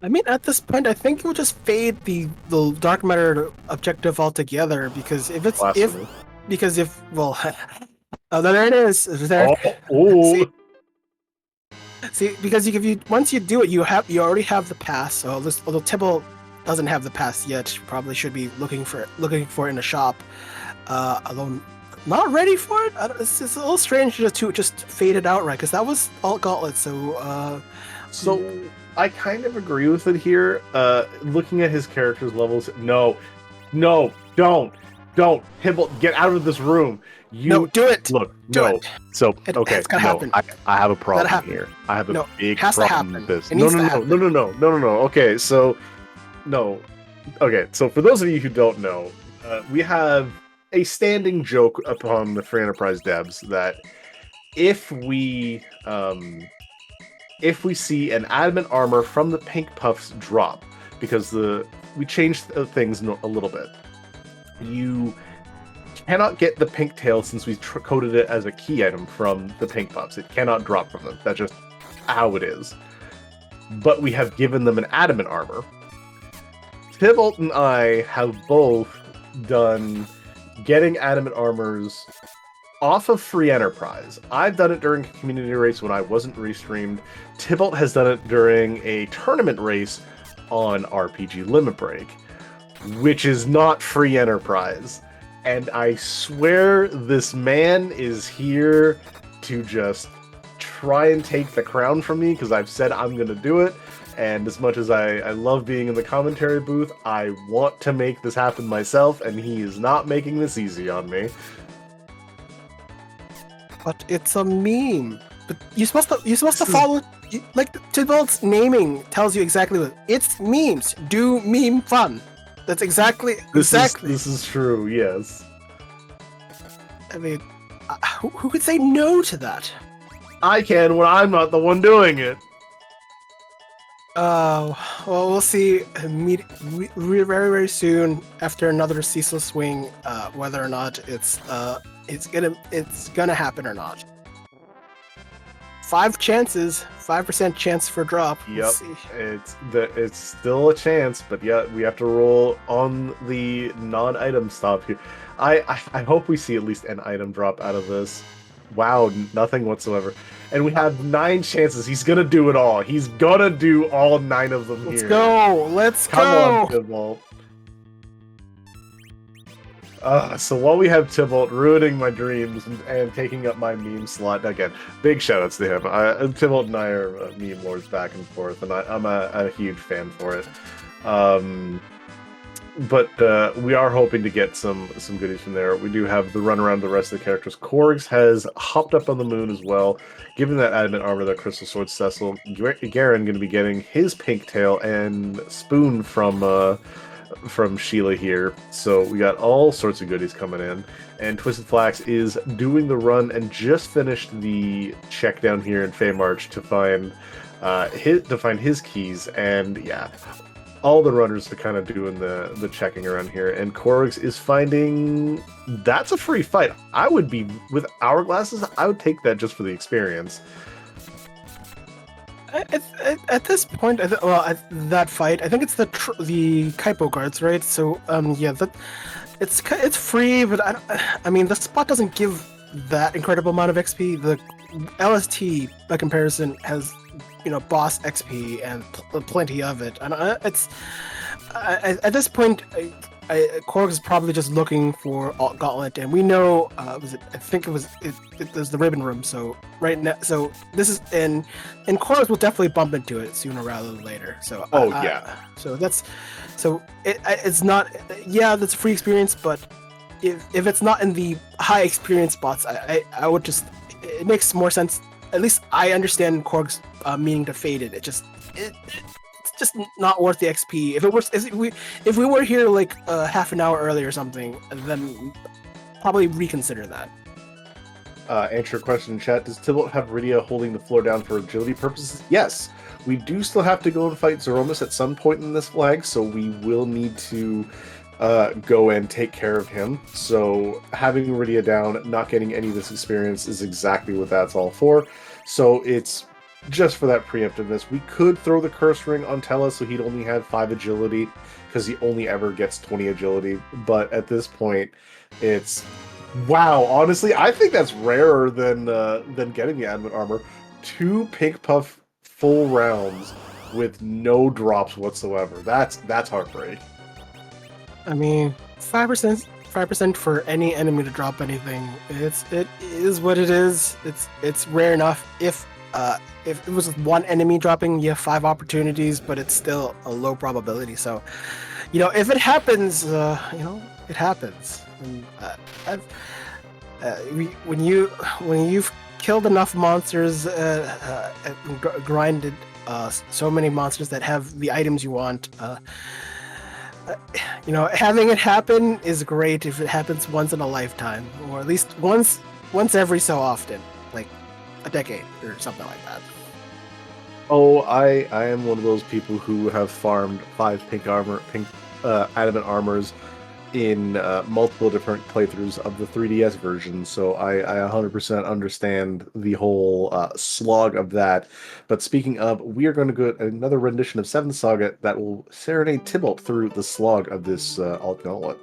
I mean, at this point, I think it would just fade the dark matter objective altogether, because if it's Blasphemy. well, oh, there it is. There. Oh. See, because once you do it, you already have the pass. So although Tybalt doesn't have the pass yet, probably should be looking for it in a shop. Although not ready for it. It's a little strange to just fade it outright, because that was alt gauntlet. So I kind of agree with it here. Looking at his character's levels, no, don't, Tybalt, get out of this room. No, do it. Look, do no. it. So okay, it's gonna happen. I have a problem here. I have a big problem with this. No. Okay, so no. Okay, so for those of you who don't know, we have a standing joke upon the Free Enterprise devs that if we see an adamant armor from the pink puffs drop, because we changed things a little bit, you cannot get the pink tail since we coded it as a key item from the pink puffs. It cannot drop from them. That's just how it is. But we have given them an adamant armor. Tybalt and I have both done getting adamant armors off of Free Enterprise. I've done it during a community race when I wasn't restreamed. Tybalt has done it during a tournament race on RPG Limit Break, which is not Free Enterprise. And I swear this man is here to just try and take the crown from me, because I've said I'm going to do it. And as much as I love being in the commentary booth, I want to make this happen myself, and he is not making this easy on me. But it's a meme. But you're supposed to follow, like, Tybalt's naming tells you exactly what it's memes. Do meme fun. That's exactly. This is true. Yes. I mean, who could say no to that? I can when I'm not the one doing it. Well, we'll see. Very, very soon after another Cecil swing, whether or not it's gonna happen or not. 5% chance for drop. Yep, it's still a chance, but yeah, we have to roll on the non-item stop here. I hope we see at least an item drop out of this. Wow, nothing whatsoever. And we have 9 chances. He's gonna do it all. He's gonna do all 9 of them here. Let's go! Come on, Tybalt. So while we have Tybalt ruining my dreams and taking up my meme slot, again, big shoutouts to him. Tybalt and I are meme lords back and forth, and I'm a huge fan for it. But we are hoping to get some goodies from there. We do have the run around the rest of the characters. Korgs has hopped up on the moon as well, given that adamant armor, that Crystal Sword Cecil. Garen going to be getting his pink tail, and Spoon from Sheila here. So we got all sorts of goodies coming in. And Twisted Flax is doing the run and just finished the check down here in Feymarch to find his keys. And yeah, all the runners are kind of doing the checking around here. And Korgs is finding that's a free fight. I would be, with hourglasses, I would take that just for the experience. At this point, that fight, I think it's the Kaipo guards, right? So, yeah, it's free, but I mean, the spot doesn't give that incredible amount of XP. The LST, by comparison, has, boss XP and plenty of it. And at this point, Korg is probably just looking for Gauntlet, and we know I think it was the Ribbon Room. So right now, so this is and Korg will definitely bump into it sooner rather than later. So yeah. So it's not, yeah, that's a free experience, but if it's not in the high experience spots, I would just, it makes more sense. At least I understand Korg's meaning to faded. It's just not worth the XP. If it was, if we were here like half an hour early or something, then probably reconsider that. Answer your question in chat. Does Tybalt have Rydia holding the floor down for agility purposes? Yes. We do still have to go and fight Zeromus at some point in this flag, so we will need to go and take care of him. So having Rydia down, not getting any of this experience is exactly what that's all for. So it's just for that preemptiveness. We could throw the curse ring on Tella so he'd only have 5 agility, because he only ever gets 20 agility. But at this point, it's... Wow, honestly, I think that's rarer than getting the adamant armor. 2 pink puff full rounds with no drops whatsoever. That's heartbreak. I mean, 5% for any enemy to drop anything. It is what it is. It's rare enough. If it was one enemy dropping, you have 5 opportunities, but it's still a low probability. So, if it happens, it happens. And, when you've killed enough monsters, grinded so many monsters that have the items you want, having it happen is great if it happens once in a lifetime, or at least once every so often, like a decade or something like that. Oh, I am one of those people who have farmed 5 pink adamant armors in multiple different playthroughs of the 3DS version, so I 100% understand the whole slog of that. But speaking of, we are going to go another rendition of 7th Saga that will serenade Tybalt through the slog of this alt gauntlet.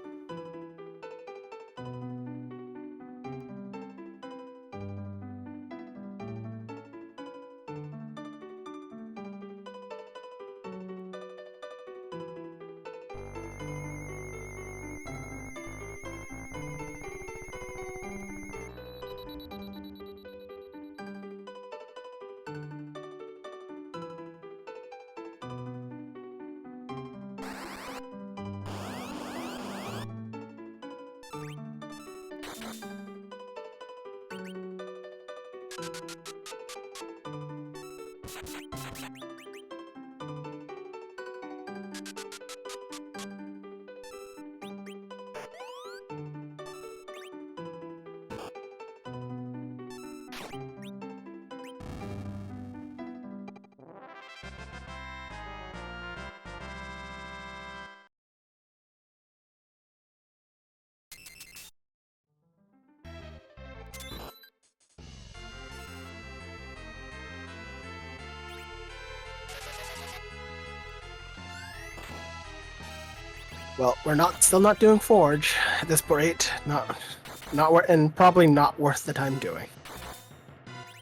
Well, we're still not doing Forge at this rate. And probably not worth the time doing.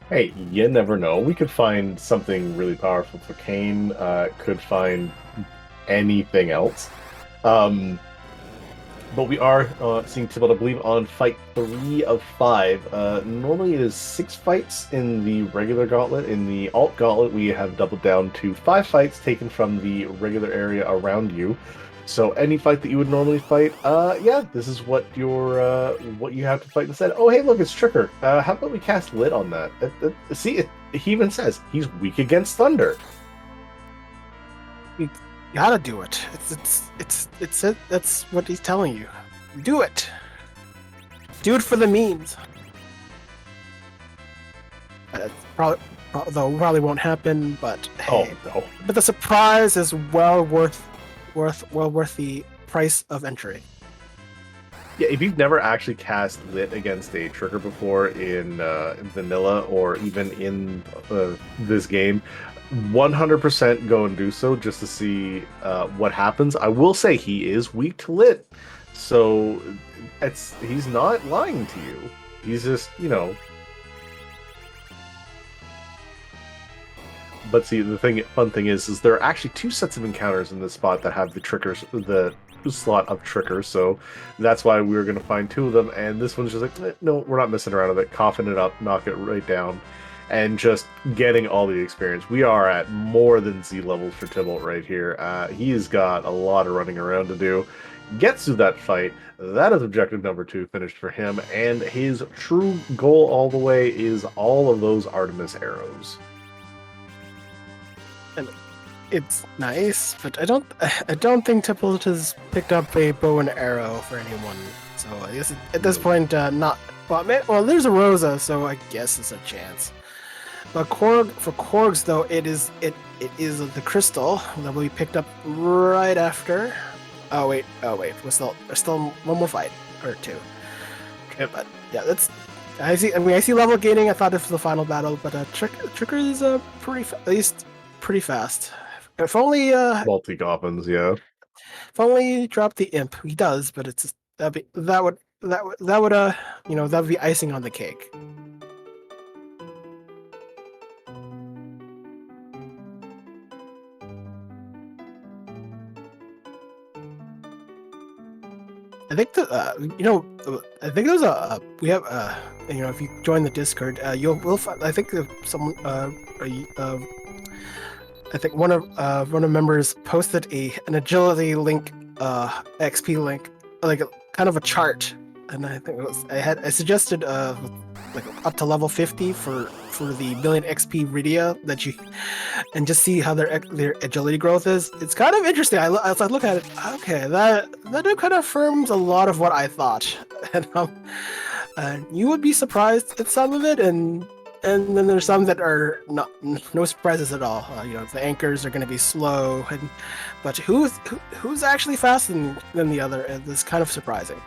Hey, you never know. We could find something really powerful for Kane. Could find anything else. But we are seeing Tybalt, I believe, on fight 3 of 5. Normally it is 6 fights in the regular gauntlet. In the alt gauntlet, we have doubled down to 5 fights taken from the regular area around you. So any fight that you would normally fight, yeah, this is what you have to fight instead. Oh, hey, look, it's Tricker. How about we cast Lit on that? See, he even says he's weak against Thunder. You gotta do it. That's what he's telling you. Do it. Do it for the memes. Probably won't happen, but hey. Oh no. But the surprise is well worth the price of entry. Yeah, if you've never actually cast Lit against a Trigger before in vanilla or even in this game, 100% go and do so just to see what happens. I will say he is weak to Lit, so he's not lying to you. He's just, But see, the fun thing is there are actually 2 sets of encounters in this spot that have the triggers, the slot of triggers. So that's why we were going to find 2 of them. And this one's just like, no, we're not messing around with it. Coughin it up, knock it right down, and just getting all the experience. We are at more than Z levels for Tybalt right here. He's got a lot of running around to do. gets through that fight. That is objective number 2 finished for him, and his true goal all the way is all of those Artemis arrows. And it's nice, but I don't think Tippled has picked up a bow and arrow for anyone. So I guess at this point, not. Well, there's a Rosa, so I guess it's a chance. But for Korgs though, it is the crystal that we picked up right after. Oh wait, there's still one more fight or two. Yep. But yeah, I see level gaining. I thought it was the final battle, but Tricker is at least pretty fast. If only Multi goblins, yeah. if only he dropped the imp. He does, but it's that would that would be icing on the cake. I think I think there's we have if you join the Discord, we'll find. I think someone I think one of members posted an agility link, XP link, like kind of a chart, and I think I suggested like up to level 50 for the million XP Rydia and just see how their agility growth is. It's kind of interesting. As I look at it, okay, that kind of affirms a lot of what I thought, and you would be surprised at some of it, and then there's some that are no surprises at all. The anchors are going to be slow, but who's actually faster than the other is kind of surprising.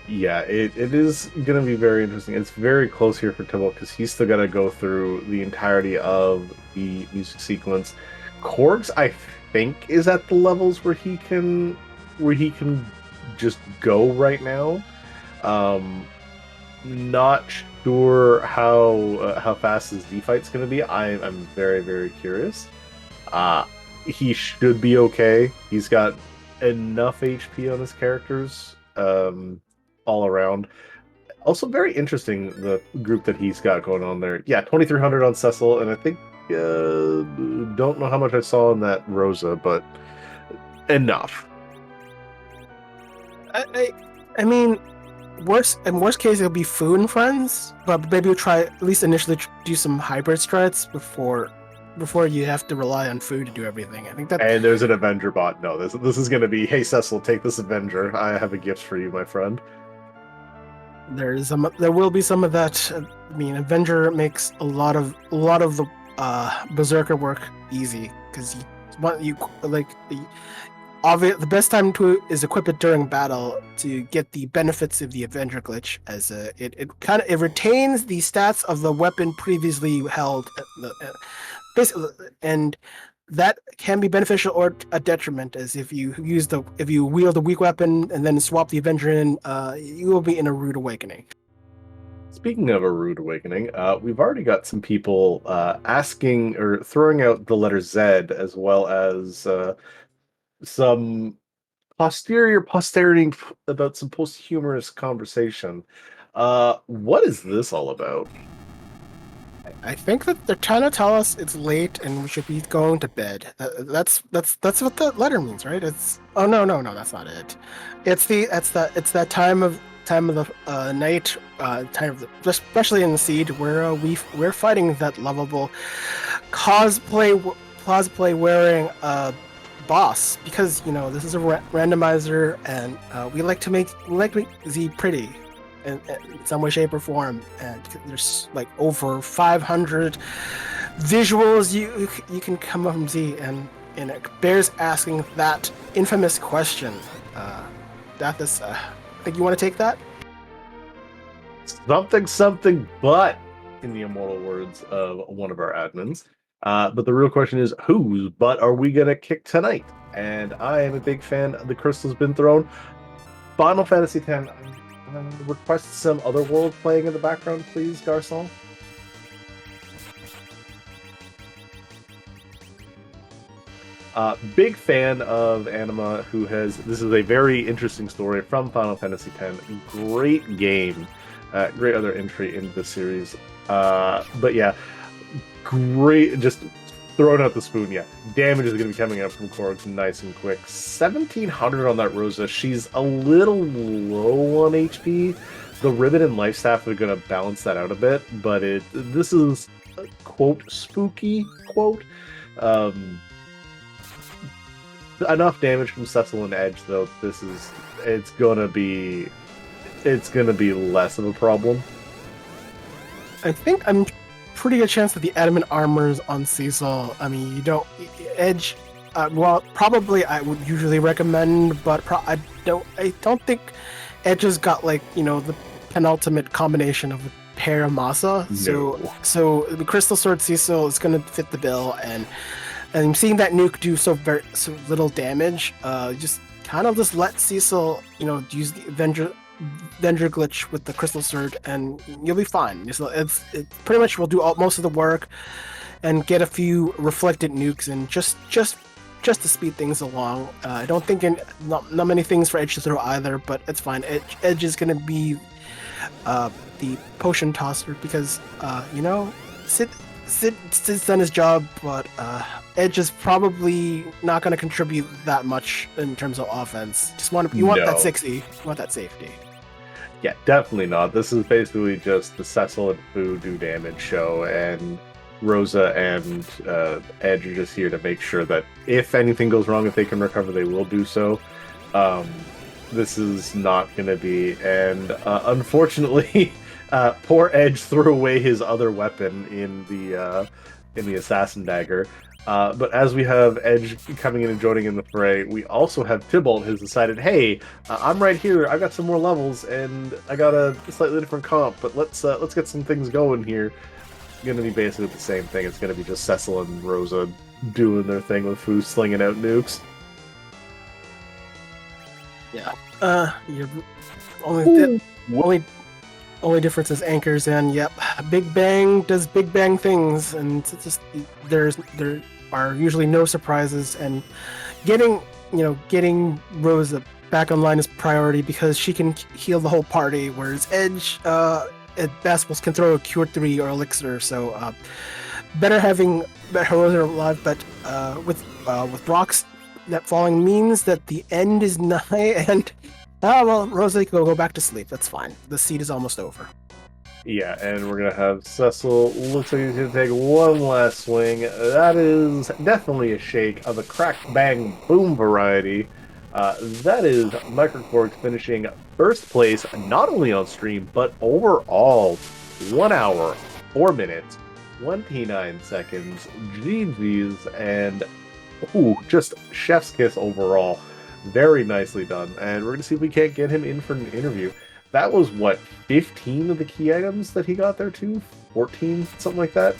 Yeah, it is going to be very interesting. It's very close here for Tibble because he's still got to go through the entirety of the music sequence. Korgs, I think, is at the levels where he can just go right now. Not sure how fast his Z fight's going to be. I'm very, very curious. He should be okay. He's got enough HP on his characters. All around. Also very interesting, the group that he's got going on there. Yeah, 2,300 on Cecil, and I think don't know how much I saw in that Rosa, but enough. I mean, in worst case it'll be Fu and friends, but maybe we'll try at least initially do some hybrid strats before you have to rely on Fu to do everything. I think that. And there's an Avenger bot. No, this is going to be, hey Cecil, take this Avenger. I have a gift for you, my friend. There will be some of that. I mean, Avenger makes a lot of the Berserker work easy because the best time to is equip it during battle to get the benefits of the Avenger glitch, as it retains the stats of the weapon previously held, basically, and that can be beneficial or a detriment, as if you wield a weak weapon and then swap the Avenger in, you will be in a rude awakening. Speaking of a rude awakening, we've already got some people asking or throwing out the letter Z, as well as some posterity about some posthumous conversation. What is this all about? I think that they're trying to tell us it's late and we should be going to bed. That's what the letter means, right? It's no, that's not it. It's that time of the night, especially in the Seed, where we're fighting that lovable cosplay wearing boss, because this is a randomizer, and we like to make Z pretty in some way, shape, or form, and there's like over 500 visuals you can come up from Z, and it bears asking that infamous question. Dathis, I think you want to take that? Something, but in the immortal words of one of our admins. But the real question is, whose butt are we gonna kick tonight? And I am a big fan of the crystal's been thrown. Final Fantasy X. Request some other world playing in the background, please, Garcon. Big fan of Anima, this is a very interesting story from Final Fantasy X. Great game. Great other entry into the series. But yeah, great, just Throwing out the spoon, yeah. Damage is going to be coming up from Korg nice and quick. 1700 on that Rosa. She's a little low on HP. The Ribbon and Life Staff are going to balance that out a bit, but this is quote spooky quote. Enough damage from Cecil and Edge though. It's gonna be less of a problem. I think I'm pretty good chance that the adamant armors on Cecil. I mean, you don't Edge. Well, probably I would usually recommend, but I don't think Edge has got like the penultimate combination of Pair Masa. No. So the Crystal Sword Cecil is gonna fit the bill, and seeing that nuke do so little damage, just kind of just let Cecil use the Avenger glitch with the Crystal Sword, and you'll be fine. It's pretty much will do most of the work, and get a few reflected nukes, and just to speed things along. I don't think not many things for Edge to throw either, but it's fine. Edge is gonna be the potion tosser because Sid's done his job, but Edge is probably not going to contribute that much in terms of offense. You want that 60, you want that safety. Yeah, definitely not. This is basically just the Cecil and Fu do damage show, and Rosa and Edge are just here to make sure that if anything goes wrong, if they can recover, they will do so. This is not going to be, and unfortunately, poor Edge threw away his other weapon in the Assassin Dagger. But as we have Edge coming in and joining in the fray, we also have Tybalt who's decided, hey, I'm right here. I got some more levels, and I got a slightly different comp. But let's get some things going here. It's going to be basically the same thing. It's going to be just Cecil and Rosa doing their thing with Fu slinging out nukes. Yeah. You're only difference is anchors, and yep, Big Bang does Big Bang things, and it's just there are usually no surprises, and getting Rosa back online is priority because she can heal the whole party, whereas Edge at best can throw a Cure 3 or Elixir, so better having Rosa alive, but with Brock's that falling means that the end is nigh, and Rosa can go back to sleep. That's fine. The seed is almost over. Yeah, and we're gonna have Cecil. Looks like he's gonna take one last swing. That is definitely a shake of the crack bang boom variety. That is Microcork finishing first place, not only on stream but overall. 1 hour, 4 minutes, 29 seconds. GG's, and just chef's kiss overall. Very nicely done. And we're going to see if we can't get him in for an interview. That was, 15 of the key items that he got there too? 14? Something like that?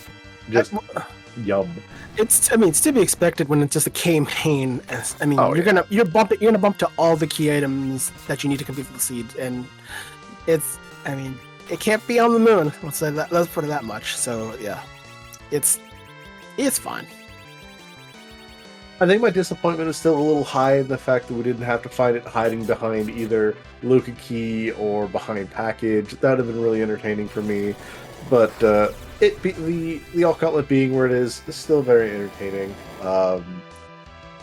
Just yum. It's to be expected when it's just a campaign. You're gonna bump to all the key items that you need to complete the seed, and it can't be on the moon. Let's put it that much. So yeah, it's fine. I think my disappointment is still a little high in the fact that we didn't have to find it hiding behind either Luca Key or behind package. That would have been really entertaining for me. But the Alt Gauntlet being where it is still very entertaining. But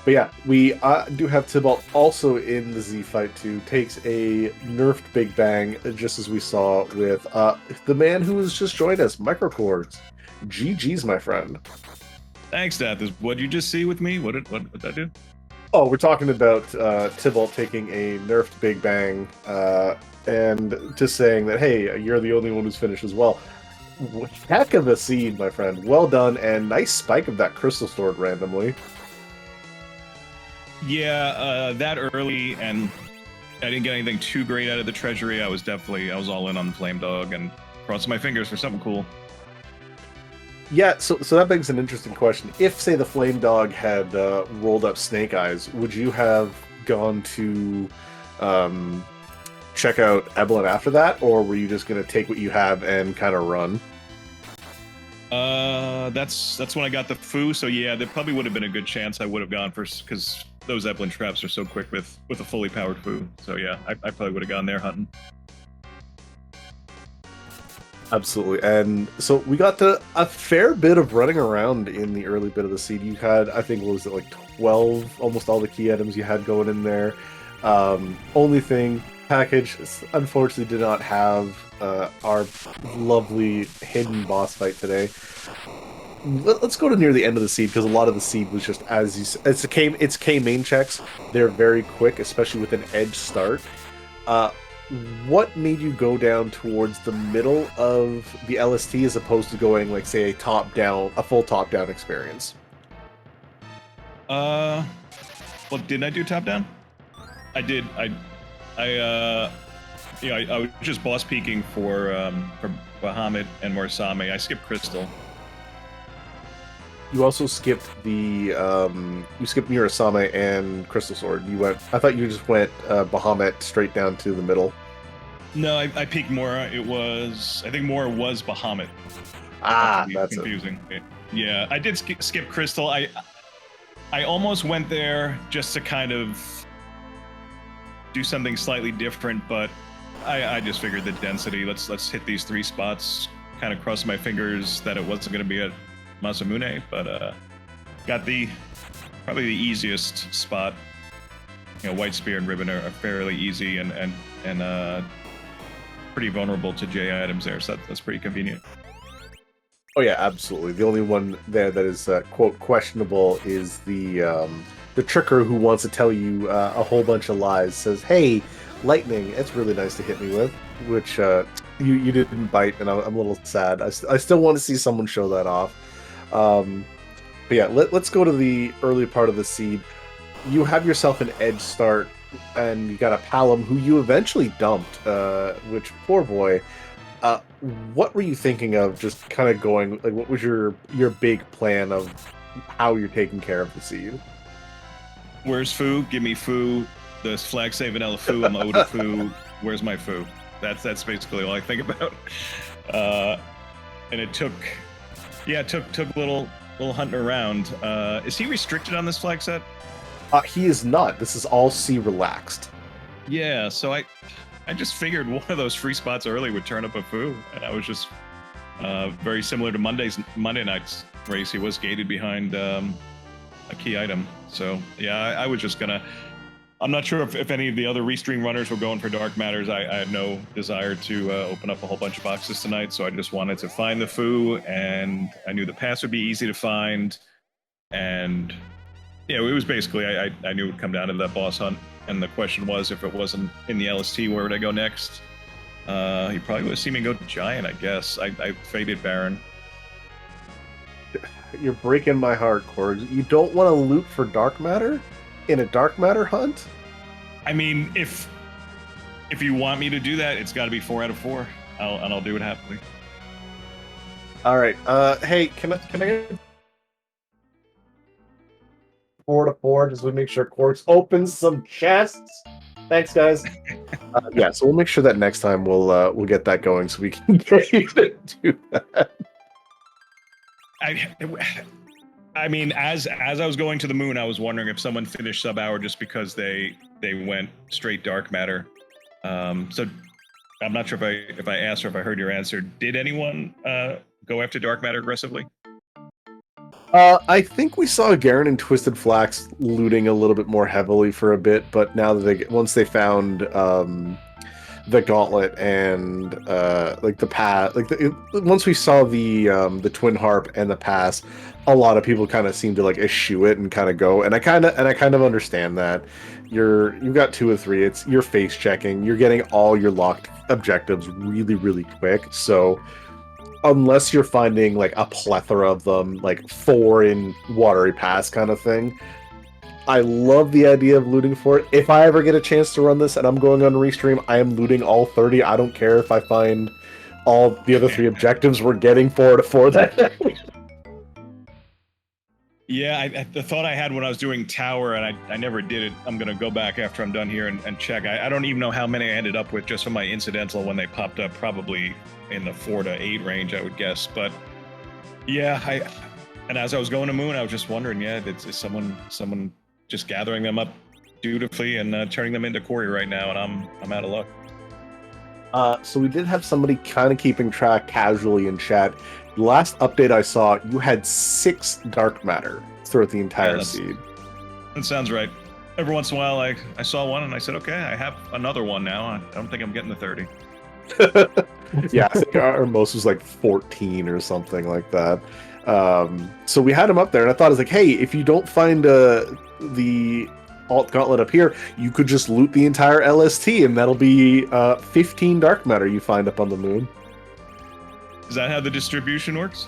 yeah, we do have Tybalt also in the Z fight too. Takes a nerfed Big Bang, just as we saw with the man who has just joined us, Microcords. GG's, my friend. Thanks, Death. What did you just see with me? What did I do? Oh, we're talking about Tybalt taking a nerfed Big Bang and just saying that, hey, you're the only one who's finished as well. Heck of a seed, my friend. Well done, and nice spike of that Crystal Sword randomly. Yeah, that early, and I didn't get anything too great out of the treasury. I was all in on the Flame Dog and crossing my fingers for something cool. Yeah, so that begs an interesting question. If, say, the Flame Dog had rolled up Snake Eyes, would you have gone to check out Evelyn after that, or were you just going to take what you have and kind of run? That's when I got the Foo, so yeah, there probably would have been a good chance I would have gone for, because those Evelyn traps are so quick with a fully powered Foo. So yeah, I probably would have gone there hunting. Absolutely. And so we got to a fair bit of running around in the early bit of the seed. You had, I think, what was it, like 12, almost all the key items you had going in there. Only thing, package, unfortunately did not have our lovely hidden boss fight today. Let's go to near the end of the seed because a lot of the seed was just as you, it's K main checks. They're very quick, especially with an edge start. Uh, what made you go down towards the middle of the LST as opposed to going like say a full top down experience? Well, didn't I do top down? I did. I was just boss peeking for Bahamut and Morsame. I skipped Crystal. You also skipped the you skipped Murasame and Crystal Sword. I thought you just went Bahamut straight down to the middle. No, I peeked Mora. I think Mora was Bahamut. That's confusing. Yeah, I did skip Crystal. I almost went there just to kind of do something slightly different, but I just figured the density. Let's hit these 3 spots. Kind of crossed my fingers that it wasn't going to be a Masamune, but got probably the easiest spot. You know, White Spear and Ribbon are fairly easy and pretty vulnerable to J items there, so that's pretty convenient. Oh yeah, absolutely. The only one there that is quote questionable is the tricker who wants to tell you a whole bunch of lies. Says, "Hey, lightning, it's really nice to hit me with," which you didn't bite, and I'm a little sad. I still want to see someone show that off. But yeah, let's go to the early part of the seed. You have yourself an edge start, and you got a Palom who you eventually dumped, which, poor boy. What were you thinking of just kind of going, like, what was your big plan of how you're taking care of the seed? Where's Foo? Give me Foo. The flag say vanilla Foo. I'm owed a Foo. Where's my Foo? That's basically all I think about. And it took a little hunting around. Is he restricted on this flag set? He is not. This is all C relaxed. Yeah, so I just figured one of those free spots early would turn up a Foo, and I was just very similar to Monday night's race. He was gated behind a key item, so yeah, I was just gonna. I'm not sure if any of the other restream runners were going for Dark Matters. I had no desire to open up a whole bunch of boxes tonight, so I just wanted to find the Foo, and I knew the pass would be easy to find, and yeah, it was basically I knew it would come down to that boss hunt, and the question was if it wasn't in the LST, where would I go next? He probably would have seen me go Giant, I guess. I faded Baron. You're breaking my heart, Cord. You don't want to loot for Dark Matter in a Dark Matter hunt? I mean, if you want me to do that, it's got to be 4 out of 4. I'll do it happily. All right. Hey, can I get 4 to 4? Just to make sure Quartz opens some chests. Thanks, guys. Yeah, so we'll make sure that next time we'll get that going so we can get you to do that. I mean, as I was going to the moon, I was wondering if someone finished sub hour just because they went straight Dark Matter. So I'm not sure if I asked or if I heard your answer. Did anyone go after Dark Matter aggressively? I think we saw Garen and Twisted Flax looting a little bit more heavily for a bit, but now that once they found the gauntlet and like the pass, once we saw the Twin Harp and the pass, a lot of people kind of seem to like eschew it and kind of go. And I kind of understand that. You've got 2 or 3. You're face checking. You're getting all your locked objectives really, really quick. So unless you're finding like a plethora of them, like 4 in Watery Pass kind of thing, I love the idea of looting for it. If I ever get a chance to run this and I'm going on Restream, I am looting all 30. I don't care if I find all the other 3 objectives. We're getting 4 to 4 that Yeah, the thought I had when I was doing Tower, and I never did it, I'm going to go back after I'm done here and check. I don't even know how many I ended up with just from my incidental when they popped up, probably in the 4 to 8 range, I would guess. But yeah, and as I was going to Moon, I was just wondering, is someone just gathering them up dutifully and turning them into Corey right now, and I'm out of luck. So we did have somebody kind of keeping track casually in chat. The last update I saw, you had 6 dark matter throughout the entire seed. That sounds right. Every once in a while, I saw one and I said, okay, I have another one now. I don't think I'm getting the 30. Yeah, I think our most was like 14 or something like that. So we had him up there, and I thought, I was like, hey, if you don't find the alt gauntlet up here, you could just loot the entire LST, and that'll be 15 dark matter you find up on the moon. Is that how the distribution works?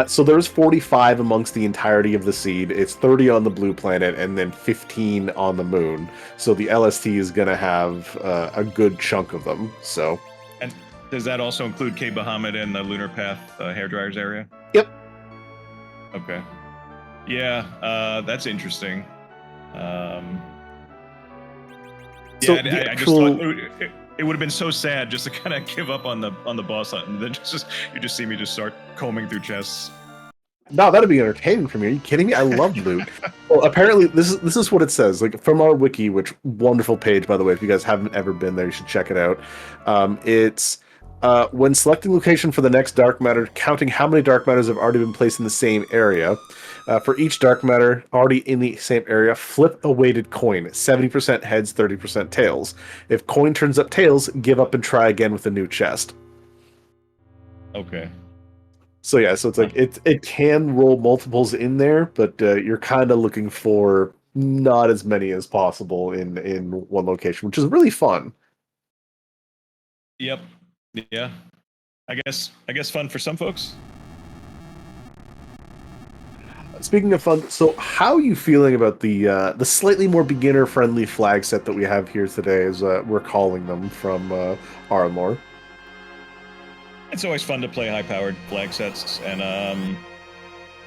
So there's 45 amongst the entirety of the seed. It's 30 on the blue planet, and then 15 on the moon. So the LST is going to have a good chunk of them. So. And does that also include Cape Bahamut and the Lunar Path hairdryers area? Yep. Okay. Yeah, that's interesting. I just thought it would have been so sad just to kind of give up on the boss hunt, and then you just see me just start combing through chests. No, that'd be entertaining for me. Are you kidding me? I love loot. Well, apparently this is what it says. Like from our wiki, which wonderful page, by the way. If you guys haven't ever been there, you should check it out. It's when selecting location for the next dark matter, counting how many dark matters have already been placed in the same area. For each dark matter already in the same area, flip a weighted coin. 70% heads, 30% tails. If coin turns up tails, give up and try again with a new chest. Okay. So yeah, so it's like it can roll multiples in there, but you're kind of looking for not as many as possible in one location, which is really fun. Yep. Yeah. I guess fun for some folks. Speaking of fun, so how are you feeling about the slightly more beginner-friendly flag set that we have here today, as we're calling them from Arlor? It's always fun to play high-powered flag sets, and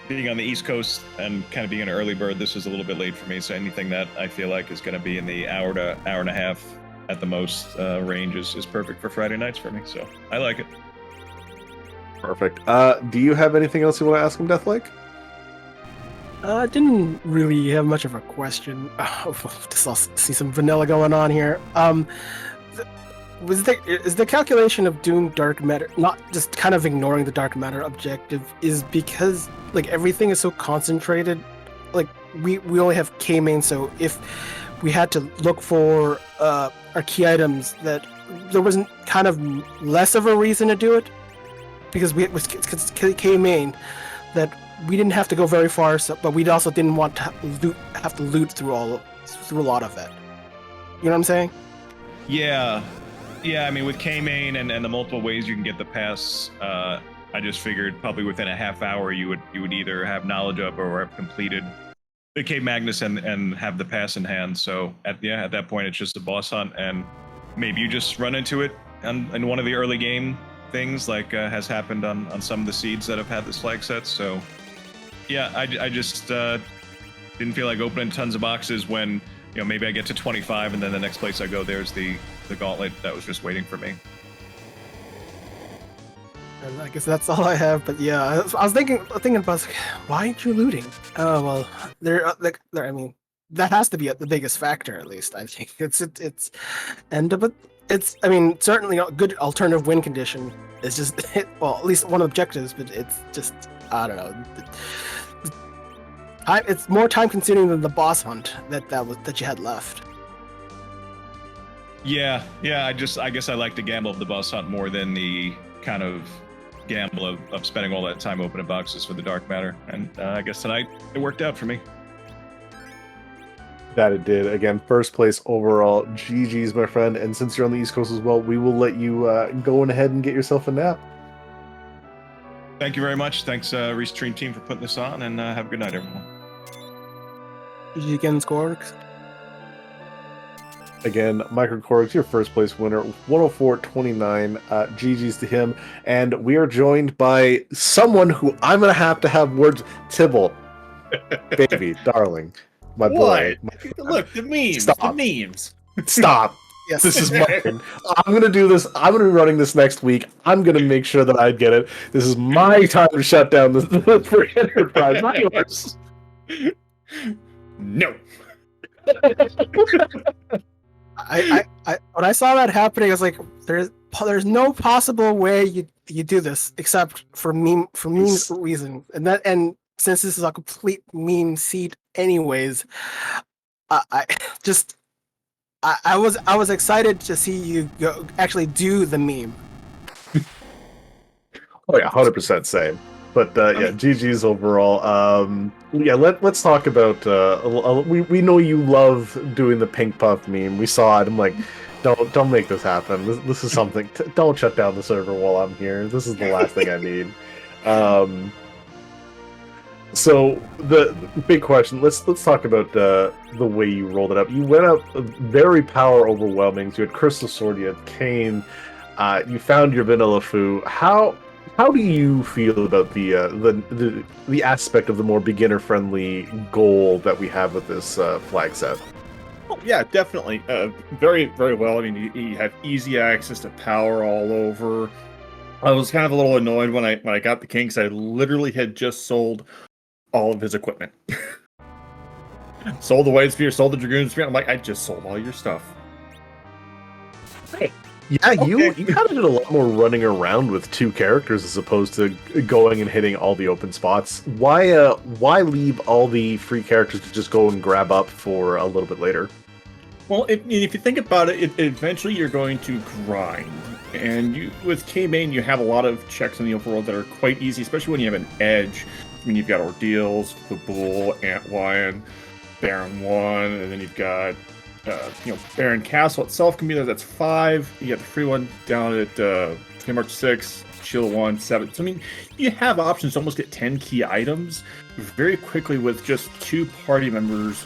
being on the East Coast and kind of being an early bird, this was a little bit late for me. So anything that I feel like is going to be in the hour to hour and a half at the most range is perfect for Friday nights for me. So I like it. Perfect. Do you have anything else you want to ask him, Deathlake? I didn't really have much of a question. Just I'll see some vanilla going on here. Is the calculation of doing dark matter, not just kind of ignoring the dark matter objective, is because like everything is so concentrated? Like we only have K main, so if we had to look for our key items, that there wasn't kind of less of a reason to do it, because we was K main that we didn't have to go very far, but we also didn't want to have to loot through a lot of it. You know what I'm saying? Yeah. I mean, with K-Main and the multiple ways you can get the pass, I just figured probably within a half hour you would either have knowledge of or have completed the Cape Magnus and have the pass in hand. So at that point it's just a boss hunt, and maybe you just run into it in one of the early game things, like has happened on some of the seeds that have had this flag set. So yeah, I just didn't feel like opening tons of boxes when, you know, maybe I get to 25 and then the next place I go, there's the gauntlet that was just waiting for me. And I guess that's all I have. But yeah, I was thinking about, why aren't you looting? Oh well, I mean, that has to be the biggest factor, at least. I think but it's, I mean, certainly a good alternative win condition. It's just well, at least one of the objectives, but it's just, I don't know. It's more time consuming than the boss hunt that you had left. Yeah. I guess I like to gamble of the boss hunt more than the kind of gamble of spending all that time opening boxes for the dark matter. And I guess tonight it worked out for me. That it did. Again, first place overall. GG's, my friend. And since you're on the East Coast as well, we will let you go ahead and get yourself a nap. Thank you very much. Thanks, Restream team, for putting this on, and have a good night, everyone. GG again, Scorks. Again, Micro Corks, your first place winner, 104.29. GG's to him. And we are joined by someone who I'm going to have words. Tibble. Baby, darling. My boy. Look, the memes. Stop. The memes. Stop. Yes. This is mine. I'm going to do this. I'm going to be running this next week. I'm going to make sure that I get it. This is my time to shut down the free enterprise, not yours. No. I when I saw that happening, I was like, there's no possible way you do this except for memes reason, and since this is a complete meme seed, anyways, I just I was excited to see you actually do the meme. Oh yeah, 100% same. But yeah, GG's overall. Yeah, let's talk about. We know you love doing the pink puff meme. We saw it. I'm like, don't make this happen. This is something. Don't shut down the server while I'm here. This is the last thing I need. So the big question. Let's talk about the way you rolled it up. You went up very power overwhelming. So you had Crystal Sword, you had Kane. You found your Vanilla Foo. How do you feel about the aspect of the more beginner friendly goal that we have with this flag set? Oh, yeah, definitely. Very, very well. I mean, you have easy access to power all over. I was kind of a little annoyed when I got the king, because I literally had just sold all of his equipment. Sold the Wave Sphere, sold the Dragoon Sphere. I'm like, I just sold all your stuff. Hey. Yeah, you kind of did a lot more running around with 2 characters as opposed to going and hitting all the open spots. Why leave all the free characters to just go and grab up for a little bit later? Well, if you think about it, eventually you're going to grind. And with K-Main, you have a lot of checks in the overworld that are quite easy, especially when you have an edge. I mean, you've got Ordeals, the Bull, Antlion, Baron 1, and then you've got Baron Castle itself can be there. That's 5. You got the free one down at March 6, Shield 1, 7. So I mean, you have options to almost get 10 key items very quickly with just 2 party members.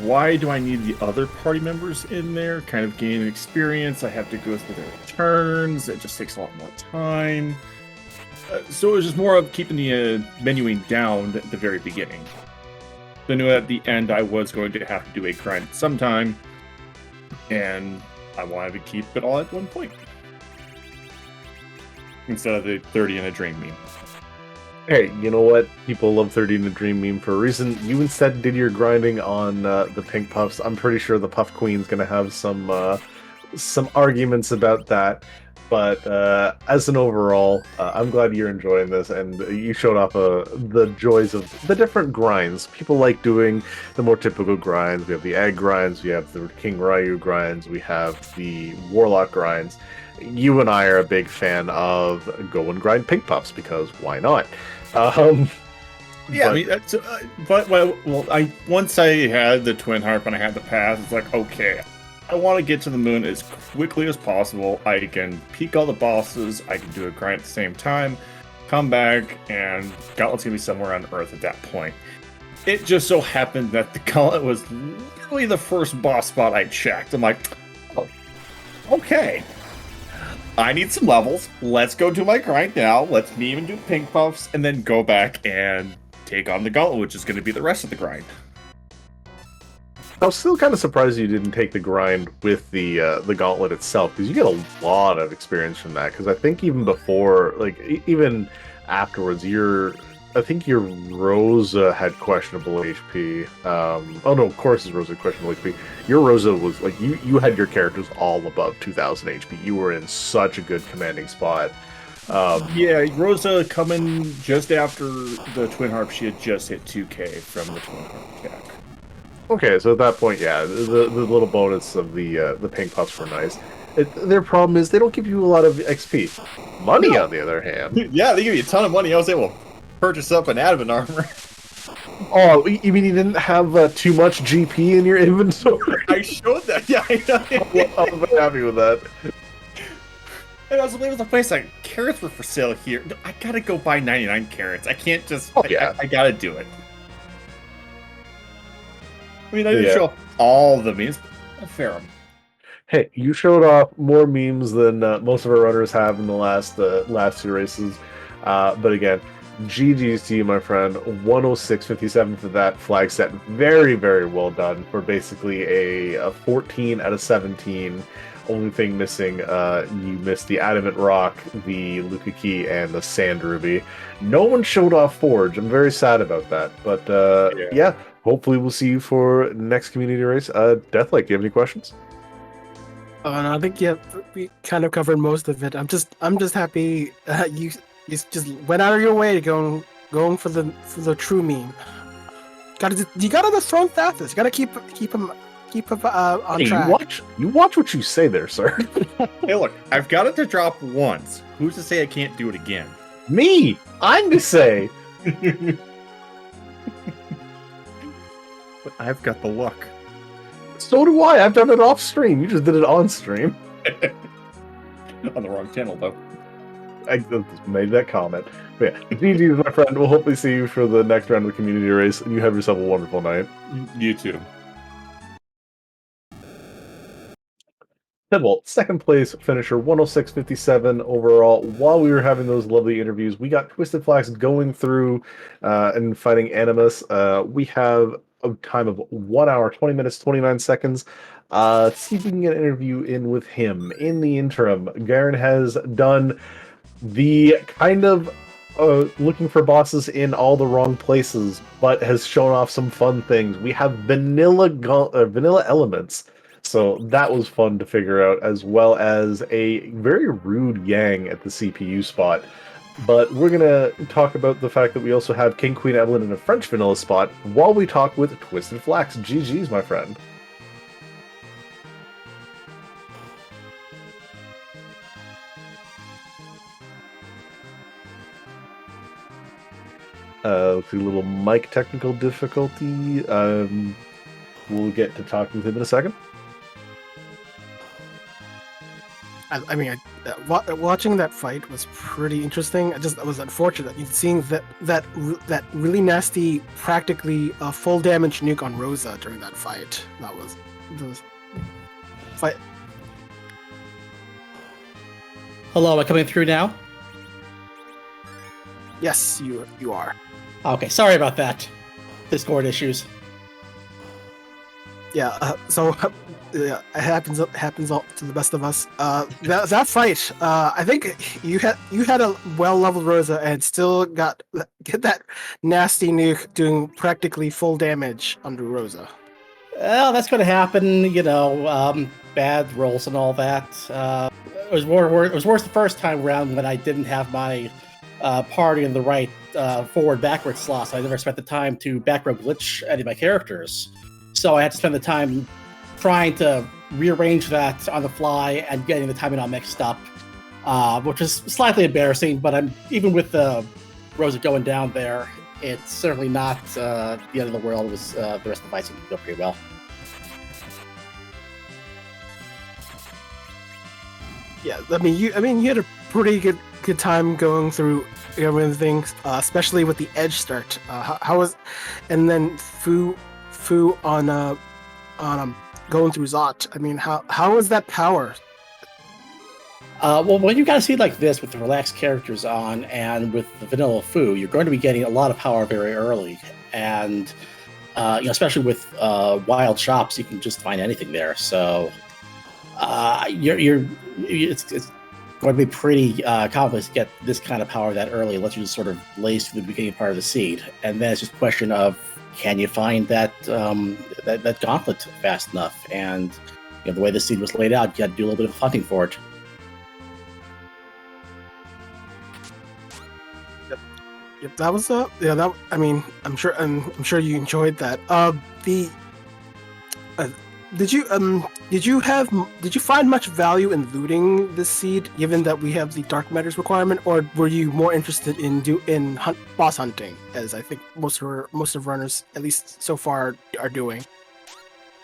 Why do I need the other party members in there? Kind of gain experience. I have to go through their turns. It just takes a lot more time. So it was just more of keeping the menuing down at the very beginning. I knew at the end I was going to have to do a grind sometime. And I wanted to keep it all at one point. Instead of the 30 in a dream meme. Hey, you know what? People love 30 in a dream meme for a reason. You instead did your grinding on the pink puffs. I'm pretty sure the Puff Queen's going to have some arguments about that. But as an overall, I'm glad you're enjoying this, and you showed off the joys of the different grinds. People like doing the more typical grinds. We have the egg grinds, we have the King Ryu grinds, we have the Warlock grinds. You and I are a big fan of go and grind pink puffs, because why not? Yeah, I mean, once I had the Twin Harp and I had the pass, it's like, okay, I want to get to the moon as quickly as possible. I can peek all the bosses, I can do a grind at the same time, come back, and Gauntlet's going to be somewhere on Earth at that point. It just so happened that the Gauntlet was literally the first boss spot I checked. I'm like, oh, okay. I need some levels. Let's go do my grind now. Let's me even do pink puffs, and then go back and take on the Gauntlet, which is going to be the rest of the grind. I was still kind of surprised you didn't take the grind with the Gauntlet itself, because you get a lot of experience from that. Because I think even before, like even afterwards, I think your Rosa had questionable HP. Oh no, of course his Rosa had questionable HP. Your Rosa was like you had your characters all above 2,000 HP. You were in such a good commanding spot. Yeah, Rosa coming just after the Twin Harp, she had just hit 2K from the Twin Harp check. Okay, so at that point, yeah, the little bonus of the pink puffs were nice. Their problem is they don't give you a lot of XP. Money, on the other hand. Yeah, they give you a ton of money. I was able to purchase up an admin armor. Oh, you mean you didn't have too much GP in your inventory? I showed that. Yeah, I'm very happy with that. And I was leaving the place like, carrots were for sale here. No, I gotta go buy 99 carrots. I can't just. Oh, yeah. I gotta do it. I mean, I didn't show off all the memes, but a fair amount. Hey, you showed off more memes than most of our runners have in the last 2 races. But again, GG's to you, my friend. 106.57 for that flag set. Very, very well done for basically a 14 out of 17. Only thing missing, you missed the Adamant Rock, the Luca Key, and the Sand Ruby. No one showed off Forge. I'm very sad about that. But yeah, hopefully we'll see you for next community race. Deathlike, do you have any questions? And I think we kind of covered most of it. I'm just happy you just went out of your way to going for the true meme. You gotta dethrone Thathus. You gotta keep him on Hey, track. you watch what you say there, sir. Hey, look, I've got it to drop once. Who's to say I can't do it again? Me, I'm to say. But I've got the luck. So do I. I've done it off stream. You just did it on stream. On the wrong channel, though. I just made that comment. But yeah, GG's, my friend. We'll hopefully see you for the next round of the community race, and you have yourself a wonderful night. You too. Well, second place finisher, 106.57 overall. While we were having those lovely interviews, we got Twisted Flax going through and fighting Animus. We have a time of 1 hour, 20 minutes, 29 seconds. See if we can get an interview in with him. In the interim, Garen has done the kind of looking for bosses in all the wrong places, but has shown off some fun things. We have vanilla elements. So that was fun to figure out, as well as a very rude Yang at the CPU spot. But we're going to talk about the fact that we also have King Queen Evelyn in a French vanilla spot while we talk with Twisted Flax. GG's, my friend. Let's see, a little mic technical difficulty. We'll get to talk with him in a second. I mean, watching that fight was pretty interesting. It was unfortunate. Seeing that really nasty, practically full damage nuke on Rosa during that fight. That was the fight. Hello, am I coming through now? Yes, you are. Okay, sorry about that. Discord issues. Yeah. Yeah, it happens all to the best of us. That fight, I think you had a well-leveled Rosa and still get that nasty nuke doing practically full damage under Rosa. Well, that's going to happen, bad rolls and all that. It was worse the first time around when I didn't have my party in the right forward-backward slots. I never spent the time to back-row glitch any of my characters. So I had to spend the time trying to rearrange that on the fly and getting the timing all mixed up, which is slightly embarrassing, but even with Rosa going down there, it's certainly not the end of the world. It was the rest of the fight seemed to go pretty well. Yeah, I mean you had a pretty good time going through everything, especially with the edge start. How was, and then Fu on going through Zot. I mean, how is that power? Well, when you got a seed like this with the relaxed characters on and with the vanilla Fu, you're going to be getting a lot of power very early, and especially with wild shops, you can just find anything there. So it's going to be pretty complex to get this kind of power that early, unless you just sort of blaze through the beginning part of the seed, and then it's just a question of, can you find that that gauntlet fast enough? And the way the seed was laid out, you got to do a little bit of hunting for it. Yep, that was that. I mean, I'm sure you enjoyed that. Did you find much value in looting this seed, given that we have the dark matters requirement, or were you more interested in boss hunting, as I think most of runners, at least so far, are doing?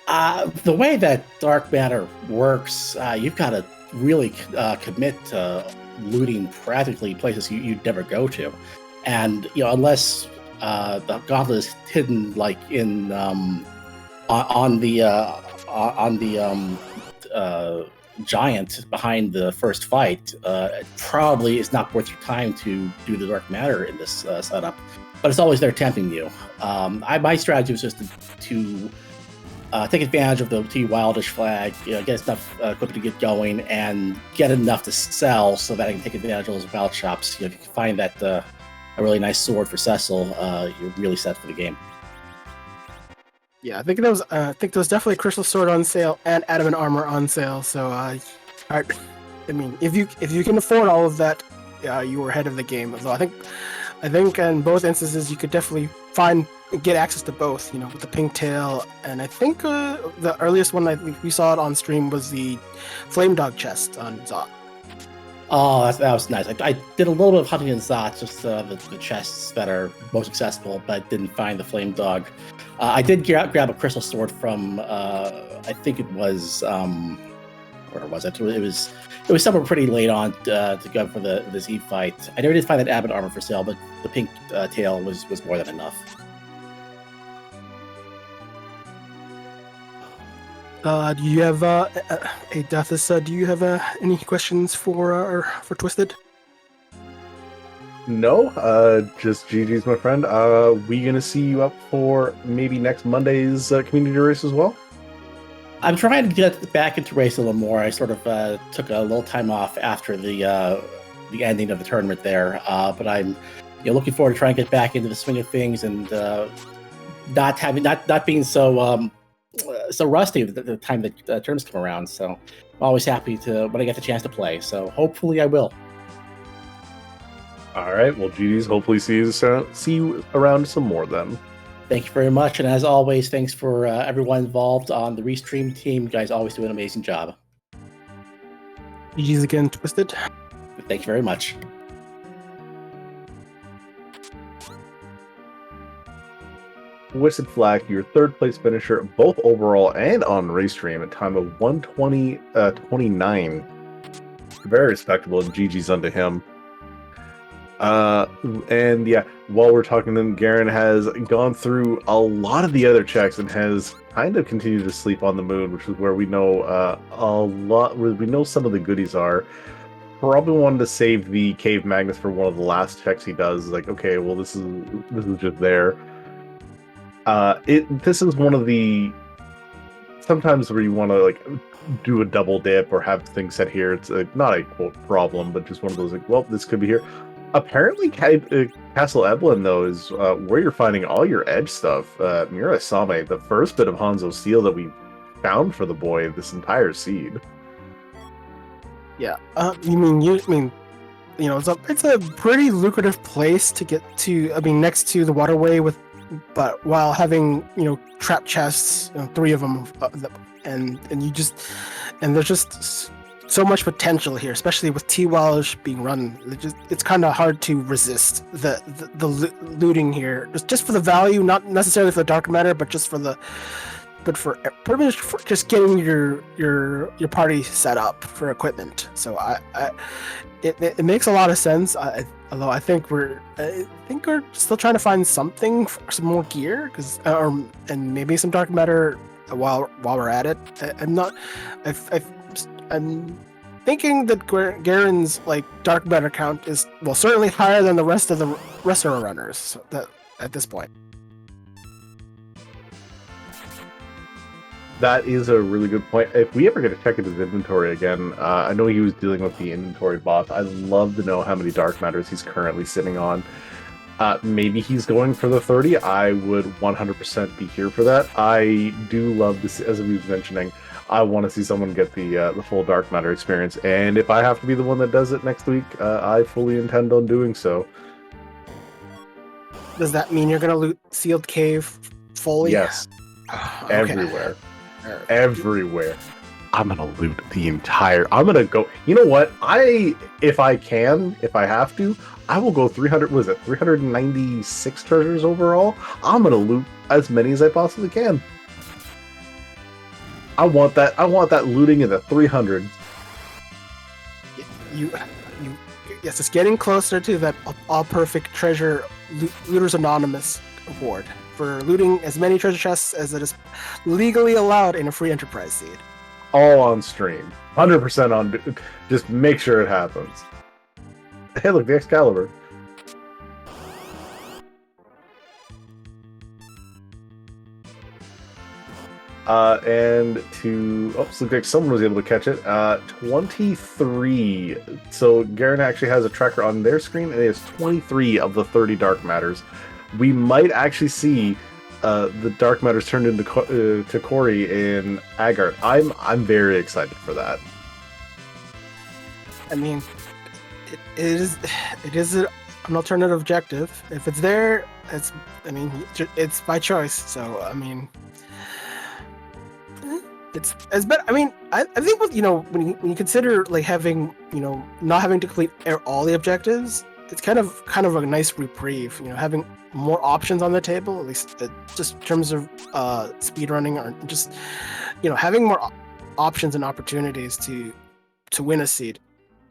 The way that dark matter works, you've got to really commit to looting practically places you'd never go to, and unless the gauntlet is hidden like in on the giant behind the first fight, it probably is not worth your time to do the dark matter in this setup, but it's always there tempting you. My strategy was just to take advantage of the T Wildish flag, get enough equipment to get going, and get enough to sell so that I can take advantage of those wild shops. If you can find that a really nice sword for Cecil, you're really set for the game. Yeah, I think there was definitely Crystal Sword on sale and Adamant Armor on sale. So, I mean, if you can afford all of that, you were ahead of the game. Although I think in both instances you could definitely get access to both. You know, with the pink tail, and I think the earliest one we saw it on stream was the Flame Dog chest on Zot. Oh, that was nice. I did a little bit of hunting in Zot, just the chests that are most accessible, but didn't find the Flame Dog. I did grab a crystal sword from I think it was where was it? It was somewhere pretty late on to go for the Z fight. I never did find that Abbott armor for sale, but the pink tail was more than enough. Do you have hey Deathus, do you have any questions for Twisted? No, just GG's, my friend. We gonna see you up for maybe next Monday's community race as well? I'm trying to get back into racing a little more. I sort of took a little time off after the ending of the tournament there, but I'm looking forward to trying to get back into the swing of things and not being so rusty at the time that tournaments come around. So I'm always happy when I get the chance to play. So hopefully I will. All right. Well, GG's. Hopefully see you around some more then. Thank you very much. And as always, thanks for everyone involved on the Restream team. You guys always do an amazing job. GG's again, Twisted. Thank you very much. Twisted Flag, your third place finisher, both overall and on Restream at time of 1:20:29. Very respectable, and GG's unto him. And yeah, while we're talking to him, Garen has gone through a lot of the other checks and has kind of continued to sleep on the moon, which is where we know where we know some of the goodies are. Probably wanted to save the Cave Magnus for one of the last checks he does. Like, okay, well, this is just there. This is one of the sometimes where you want to like do a double dip or have things set here. It's not a quote problem, but just one of those like, well, this could be here. Apparently, Castle Eblin, though, is where you're finding all your edge stuff. Murasame, the first bit of Hanzo Steel that we found for the boy this entire seed. Yeah, it's a pretty lucrative place to get to. I mean, next to the waterway but while having trap chests, 3 of them, and there's just so much potential here, especially with T-Walsh being run. It's kind of hard to resist the looting here, just for the value, not necessarily for the dark matter, but for pretty much for just getting your party set up for equipment. So it makes a lot of sense. Although I think we're still trying to find some more gear, and maybe some dark matter while we're at it. I'm thinking that Garen's dark matter count is certainly higher than the rest of the runners at this point. That is a really good point. If we ever get to check into his inventory again, I know he was dealing with the inventory boss. I'd love to know how many dark matters he's currently sitting on. Maybe he's going for the 30. I would 100% be here for that. I do love this, as we were mentioning. I want to see someone get the full dark matter experience, and if I have to be the one that does it next week, I fully intend on doing so. Does that mean you're going to loot Sealed Cave fully? Yes. Okay. Everywhere. Everywhere. I'm gonna loot the entire. I'm gonna go. You know what? If I have to, I will go 300. Was it 396 treasures overall? I'm gonna loot as many as I possibly can. I want that. I want that looting in the 300s. Yes, it's getting closer to that all perfect treasure Looters Anonymous award for looting as many treasure chests as it is legally allowed in a free enterprise seed. All on stream. 100% on. Just make sure it happens. Hey, look, the Excalibur. And to... Oh, looks like someone was able to catch it. 23. So Garen actually has a tracker on their screen, and it is 23 of the 30 dark matters. We might actually see the dark matter's turned into to Corey in Agart. I'm very excited for that. I mean, it is an alternative objective. If it's there, it's by choice. So I mean, it's better. I mean, I think with, when you consider like having, not having to complete all the objectives, it's kind of a nice reprieve. Having more options on the table, at least just in terms of speedrunning, or just having more options and opportunities to win a seed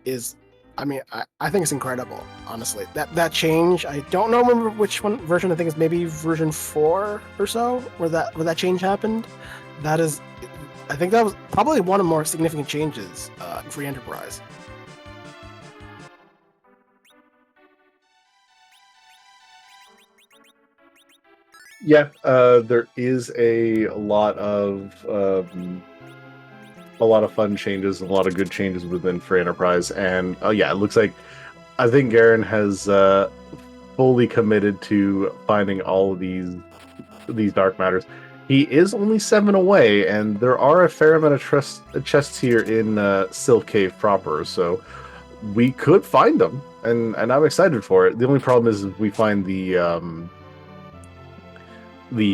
is, I think it's incredible. Honestly, that change, I don't remember which one version. I think it's maybe version 4 or so where that change happened. I think that was probably one of the more significant changes in Free Enterprise. Yeah, there is a lot of fun changes, a lot of good changes within Free Enterprise, and it looks like I think Garen has fully committed to finding all of these dark matters. He is only 7 away, and there are a fair amount of chests here in Sylph Cave proper, so we could find them, and I'm excited for it. The only problem is we find the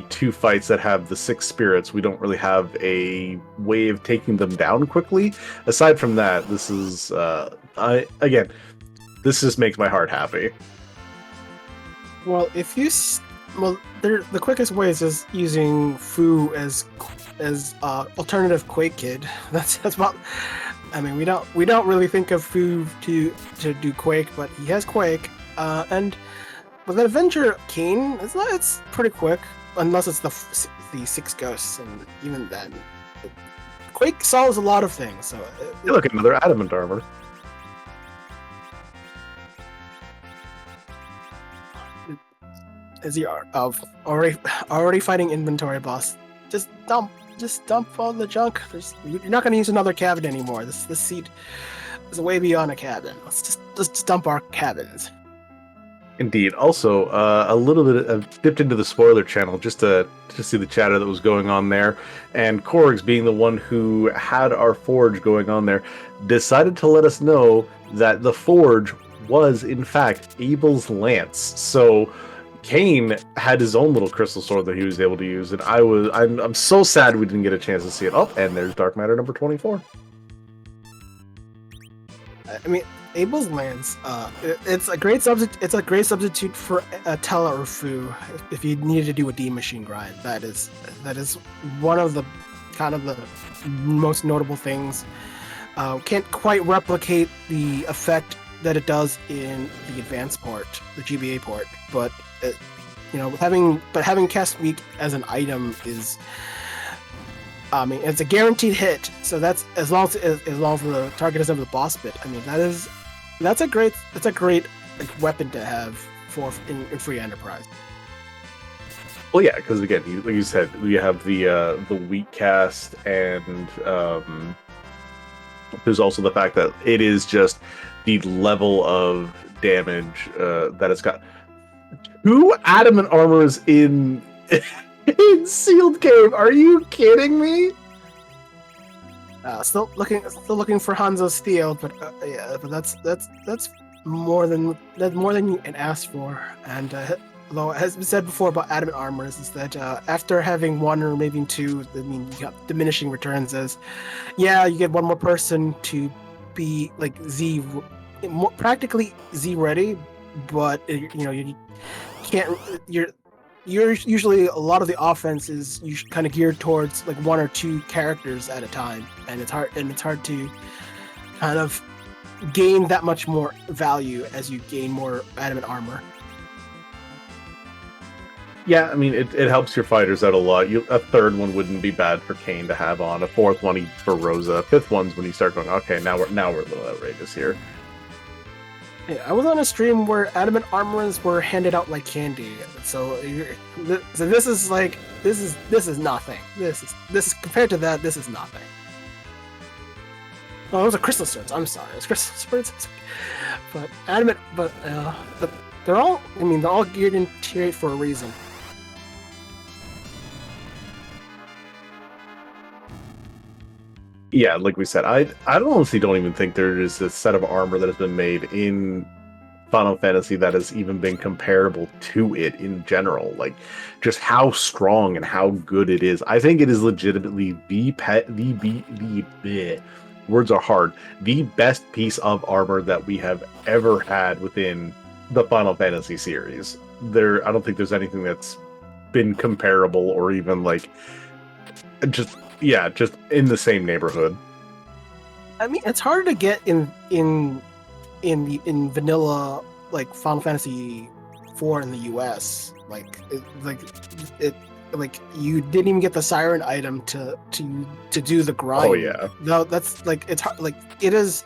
2 fights that have the 6 spirits, we don't really have a way of taking them down quickly. Aside from that, this is this just makes my heart happy. Well, the quickest way is just using Fu as alternative Quake Kid. That's about. I mean, we don't really think of Fu to do Quake, but he has Quake, and with an Avenger Kane, it's pretty quick, unless it's the 6 ghosts, and even then, Quake solves a lot of things. So look, another adamant armor. Is the art of already fighting inventory boss? Just dump all the junk. You're not going to use another cabin anymore. This seat is way beyond a cabin. Let's just dump our cabins. Indeed. Also, a little bit of dipped into the spoiler channel just to see the chatter that was going on there, and Korgs, being the one who had our forge going on there, decided to let us know that the forge was in fact Abel's lance. So Kane had his own little crystal sword that he was able to use, and I'm so sad we didn't get a chance to see it. Oh, and there's Dark Matter number 24. I mean, Abel's lance. It's a great substitute for Tela or Fu if you needed to do a D machine grind. That is one of the kind of the most notable things. Can't quite replicate the effect that it does in the advanced port, the GBA port, but having Cast Weak as an item is, it's a guaranteed hit. So that's as long as the target is over the boss bit. I mean, that's a great like, weapon to have in Free Enterprise. Well, yeah, because again, like you said, we have the weak cast, and there's also the fact that it is just the level of damage that it's got. 2 adamant armors in Sealed Cave. Are you kidding me? Still looking for Hanzo's steel, but that's more than you can ask for. And although it has been said before about adamant armors, is that after having 1 or maybe 2, I mean, you got diminishing returns. As you get 1 more person to be like practically Z ready, but you can't. You're usually, a lot of the offense is kind of geared towards like 1 or 2 characters at a time, and it's hard to kind of gain that much more value as you gain more adamant armor. Yeah, I mean, it helps your fighters out a lot. A 3rd one wouldn't be bad for Kane to have on. A 4th one for Rosa. 5th one's when you start going, okay, now we're a little outrageous here. Yeah, I was on a stream where adamant armors were handed out like candy. So this is nothing. This is compared to that. This is nothing. Oh, those are crystal swords. I'm sorry, it's crystal swords. But adamant, they're all. I mean, they're all geared in tier 8 for a reason. Yeah, like we said, I honestly don't even think there is a set of armor that has been made in Final Fantasy that has even been comparable to it in general. Like, just how strong and how good it is. I think it is legitimately the words are hard. The best piece of armor that we have ever had within the Final Fantasy series. I don't think there's anything that's been comparable or even like just in the same neighborhood. I mean, it's hard to get in vanilla like Final Fantasy 4 in the US. Like you didn't even get the siren item to do the grind. Oh yeah. No, that's like it's hard. Like it is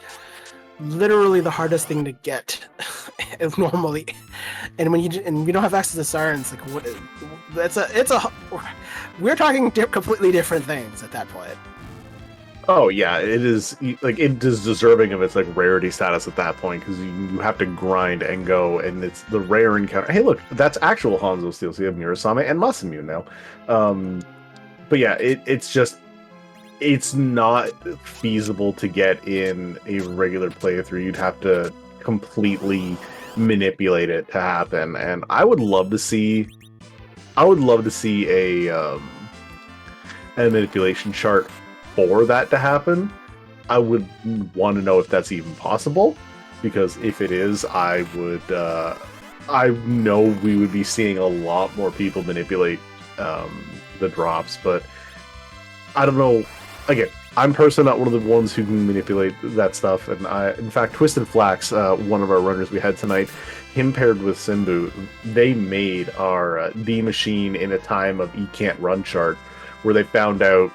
literally the hardest thing to get normally. And when you don't have access to sirens, like what? We're talking completely different things at that point. Oh yeah, it is like it is deserving of its like rarity status at that point because you have to grind and go, and it's the rare encounter. Hey, look, that's actual Hanzo Steel. So you have Murasame and Masamune now. But yeah, it's not feasible to get in a regular playthrough. You'd have to completely manipulate it to happen, and I would love to see a manipulation chart for that to happen. I would want to know if that's even possible, because if it is, I know we would be seeing a lot more people manipulate the drops, but I don't know. Again, I'm personally not one of the ones who can manipulate that stuff, and in fact, Twisted Flax, one of our runners we had tonight, him paired with Simbu, they made our D machine in a time of E can't run chart, where they found out,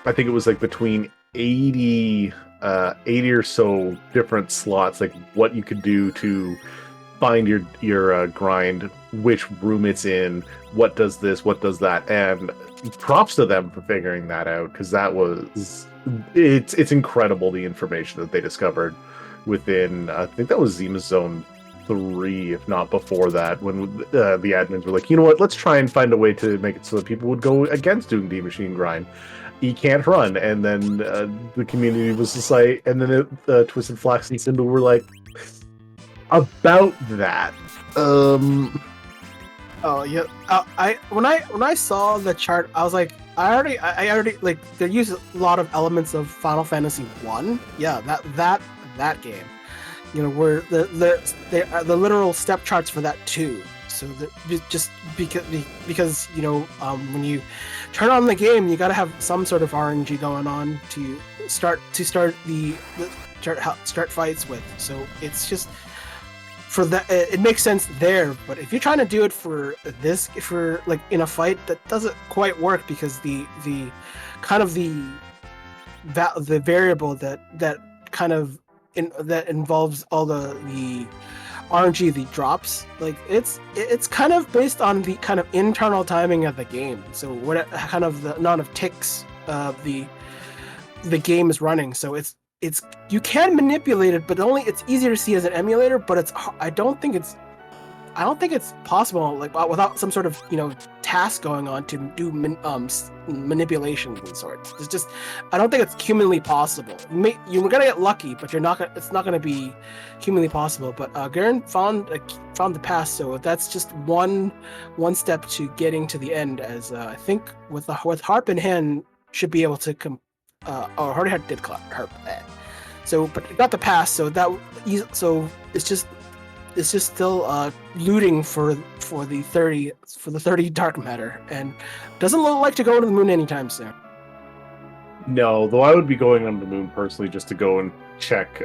I think it was like between 80 or so different slots, like what you could do to find your grind, which room it's in, what does this, what does that, and props to them for figuring that out, because it's incredible the information that they discovered within, I think that was Zima Zone 3, if not before that, when the admins were like, you know what, let's try and find a way to make it so that people would go against doing D machine grind. He can't run, and then the community was just like, and then Twisted Flax and Simba were like, about that. Oh yeah. When I saw the chart, I was like, I already like they use a lot of elements of Final Fantasy 1. Yeah, that game. You know, where the literal step charts for that too. So just because you know, when you turn on the game, you got to have some sort of RNG going on to start the start fights with. So it's just for that, it makes sense there. But if you're trying to do it for like in a fight, that doesn't quite work, because the kind of the variable that kind of that involves all the RNG, the drops, like it's kind of based on the kind of internal timing of the game. So what kind of the amount of ticks the game is running. So it's you can manipulate it, but it's easier to see as an emulator. But I don't think it's possible, like without some sort of, you know, task going on to do manipulations and sorts. It's just, I don't think it's humanly possible. You're gonna get lucky, but it's not gonna be humanly possible. But Garen found the pass, so that's just one step to getting to the end. As I think with harp in hand should be able to already did harp that. So, but it got the pass, so it's just still looting for the 30 dark matter, and doesn't look like to go to the moon anytime soon. no, though I would be going on the moon personally just to go and check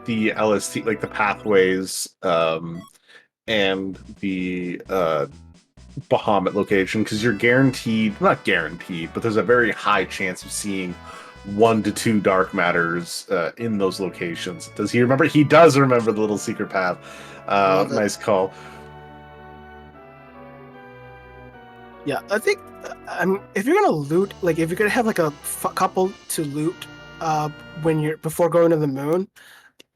the LST, like the pathways, and the Bahamut location, because you're not guaranteed, but there's a very high chance of seeing 1 to 2 dark matters in those locations. Does he remember? He does remember the little secret path. Nice call. Yeah, I think if you're gonna loot, like if you're gonna have like a couple to loot before going to the moon,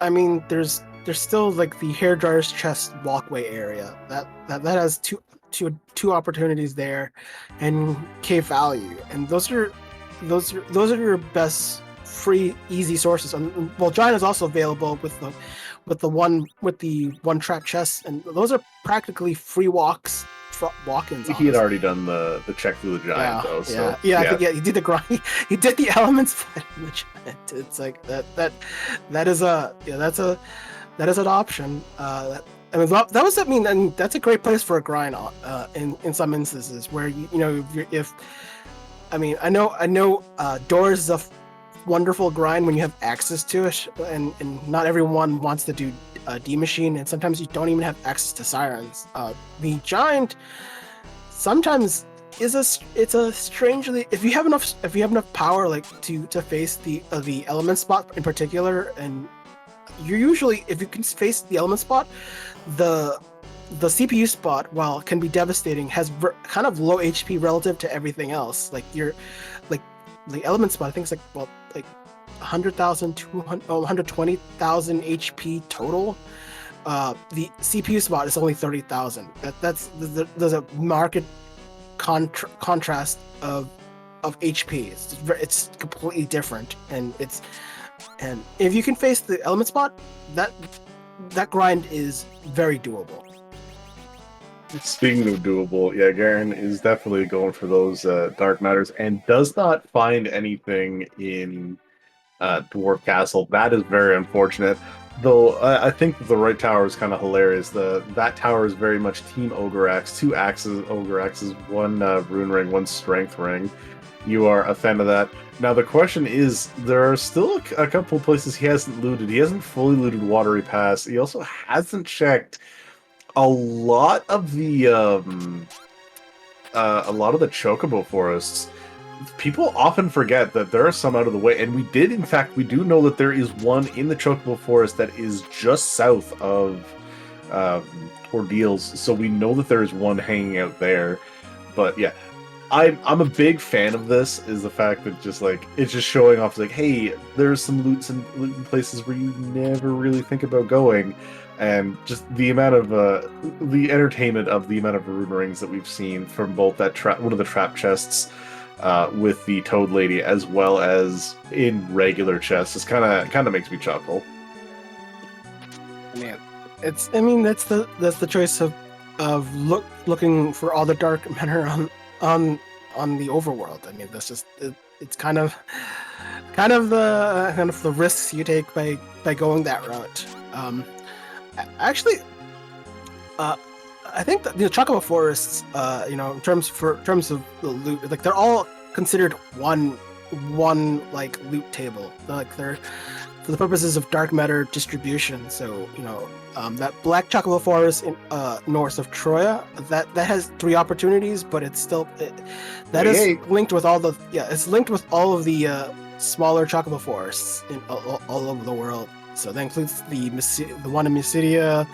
I mean, there's still like the hairdryer's chest walkway area that has two opportunities there, and Cave Value, and those are your best free, easy sources. Well, Giant is also available with the one track chest, and those are practically free walk-ins. He had already done the check through the giant though. So he did the grind. He did the elements fight in the giant. It's like that is an option. And that's a great place for a grind in some instances where I know Doors is a wonderful grind when you have access to it, and not everyone wants to do D Machine, and sometimes you don't even have access to Sirens. The Giant sometimes it's a strangely, if you have enough power like to face the element spot in particular, and you're usually, if you can face the element spot, the CPU spot, while it can be devastating, has kind of low HP relative to everything else. Like the element spot, I think it's like 100,000 to 120,000 HP total. The CPU spot is only 30,000. There's a marked contrast of HP. It's completely different, and if you can face the element spot, that grind is very doable. Speaking of doable, yeah, Garen is definitely going for those dark matters and does not find anything in Dwarf Castle. That is very unfortunate. Though I think that the right tower is kind of hilarious. That tower is very much Team Ogre Axe, 2 axes, Ogre Axes, 1 rune ring, 1 strength ring. You are a fan of that. Now the question is, there are still a couple places he hasn't looted. He hasn't fully looted Watery Pass. He also hasn't checked a lot of the Chocobo forests. People often forget that there are some out of the way, and we do know that there is one in the Chocobo forest that is just south of Ordeals, so we know that there is one hanging out there. But yeah, I'm a big fan of this, is the fact that it's just showing off like, hey, there's some loot in places where you never really think about going. And just the amount of the entertainment of the amount of rune rings that we've seen from both that one of the trap chests with the Toad Lady, as well as in regular chests, is kind of makes me chuckle. Man, that's the choice of looking for all the dark matter on the overworld. I mean, that's just it's kind of the risks you take by going that route. Actually, I think that the Chocobo forests, in terms of the loot, like they're all considered one like loot table. Like they're for the purposes of dark matter distribution. So that Black Chocobo forest in north of Troya, that has 3 opportunities, but it's still linked with all of the smaller Chocobo forests all over the world. So that includes the one in Mysidia,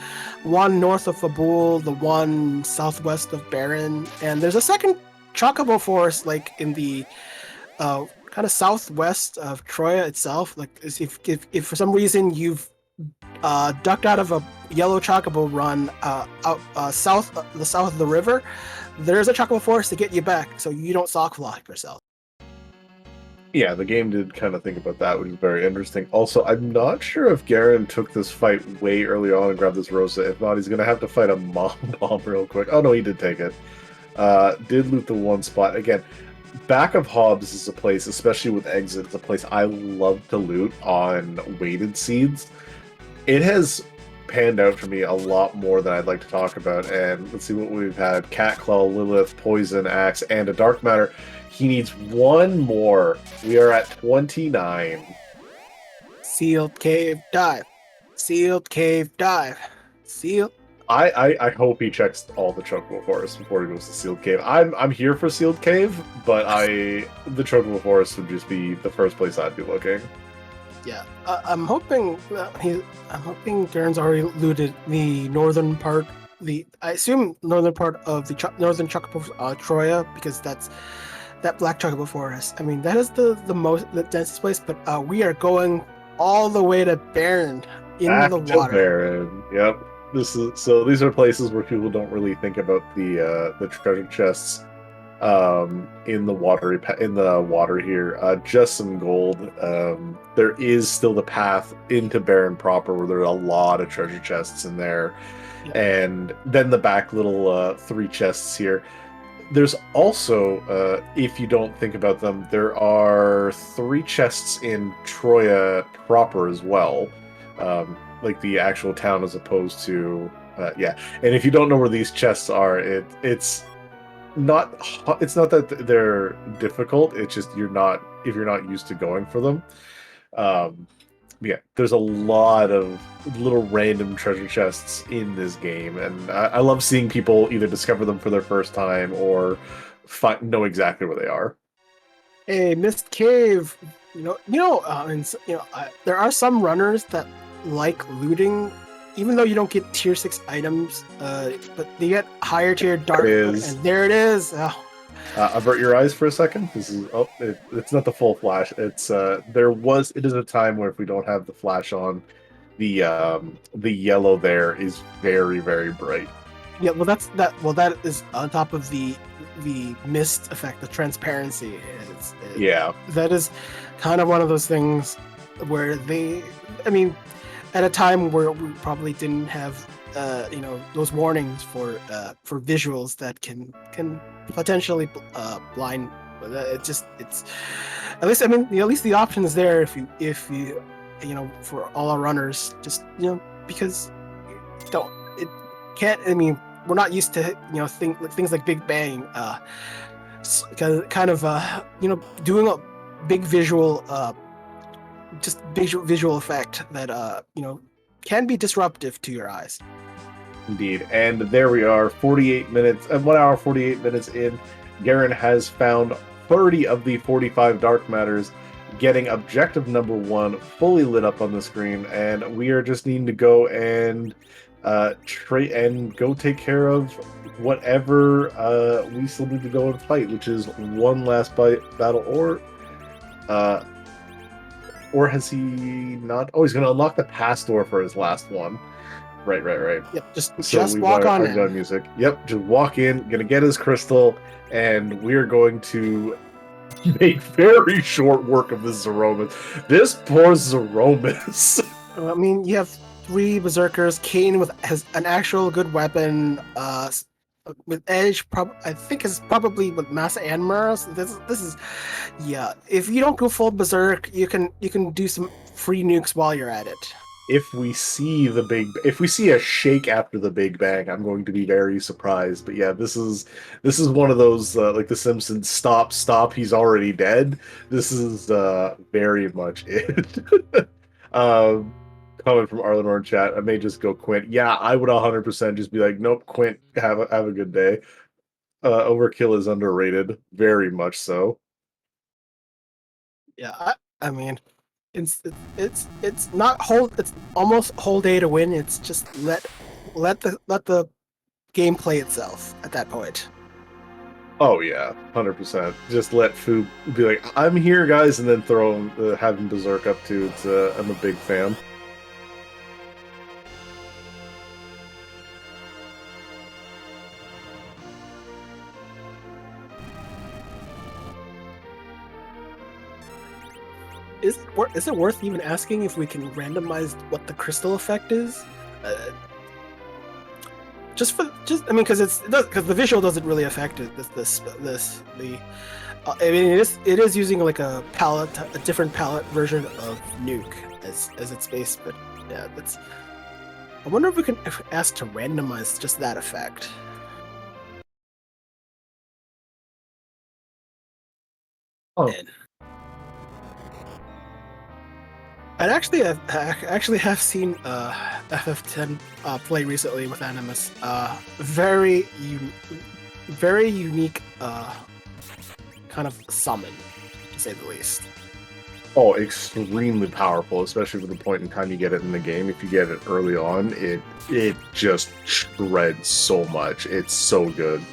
one north of Fabul, the one southwest of Baron, and there's a second Chocobo forest like in the kind of southwest of Troya itself. Like if for some reason you've ducked out of a yellow Chocobo run south of the river, there's a Chocobo forest to get you back, so you don't sock block yourself. Yeah, the game did kind of think about that, which is very interesting. Also, I'm not sure if Garen took this fight way early on and grabbed this Rosa. If not, he's going to have to fight a Mom Bomb real quick. Oh, no, he did take it. Did loot the one spot. Again, back of Hobbs is a place, especially with Exit, it's a place I love to loot on weighted seeds. It has panned out for me a lot more than I'd like to talk about. And let's see what we've had. Cat Claw, Lilith, Poison Axe, and a Dark Matter. He needs 1 more. We are at 29. Sealed cave dive. Sealed cave dive. Sealed. I hope he checks all the Chocobo Forest before he goes to Sealed Cave. I'm here for Sealed Cave, but the Chocobo Forest would just be the first place I'd be looking. Yeah, I'm hoping Garen's already looted the northern part. I assume northern part of the northern Chocobo Troya, because that's that Black Chocobo Forest. I mean, that is the densest place. But we are going all the way to Baron in the water. Baron. Yep. These are places where people don't really think about the treasure chests. in the water here. Just some gold. There is still the path into Baron proper, where there are a lot of treasure chests in there, and then the back little 3 chests here. There's also, if you don't think about them, there are 3 chests in Troya proper as well, like the actual town, as opposed to yeah. And if you don't know where these chests are, it's not that they're difficult. It's just if you're not used to going for them. Yeah, there's a lot of little random treasure chests in this game, and I love seeing people either discover them for their first time or know exactly where they are. Hey, Mist Cave. There are some runners that like looting, even though you don't get tier 6 items, but they get higher tier dark. And there it is. Oh. Avert your eyes for a second. It's not the full flash. It is a time where if we don't have the flash on, the yellow there is very, very bright. Yeah, well that is on top of the mist effect, the transparency. That is kind of one of those things where at a time where we probably didn't have those warnings for visuals that can potentially blind. It's at least the option is there if you for all our runners, just because we're not used to things like Big Bang, kind of doing a big visual visual effect that can be disruptive to your eyes. Indeed. And there we are, 48 minutes, 1 hour 48 minutes in. Garen has found 30 of the 45 dark matters, getting objective number 1 fully lit up on the screen, and we are just needing to go and go take care of whatever we still need to go and fight, which is one last battle, or has he not? Oh, he's going to unlock the pass door for his last one. Right. Yep, just walk on in. Music. Yep, just walk in, gonna get his crystal, and we're going to make very short work of this Zeromus. This poor Zeromus. You have 3 berserkers. Kane has an actual good weapon. With Edge, I think is probably with Massa and Mars. This is, yeah. If you don't go full berserk, you can do some free nukes while you're at it. If we see a shake after the Big Bang, I'm going to be very surprised. But yeah, this is one of those like the Simpsons stop, he's already dead. This is very much it. Comment from Arlenor in chat. I may just go Quint. Yeah, I would 100% just be like, nope, Quint, have a good day. Overkill is underrated, very much so. Yeah, it's not it's almost whole day to win. It's just let the game play itself at that point. Oh yeah, 100%. Just let Fu be like, I'm here, guys, and then throw him, have him berserk up too. I'm a big fan. Is it worth even asking if we can randomize what the crystal effect is? Because the visual doesn't really affect it. It is using like a different palette version of Nuke as its base, but yeah, I wonder if we can ask to randomize just that effect. Oh. I actually have seen FF10 play recently with Animus. Very unique kind of summon, to say the least. Oh, extremely powerful, especially with the point in time you get it in the game. If you get it early on, it just shreds so much. It's so good.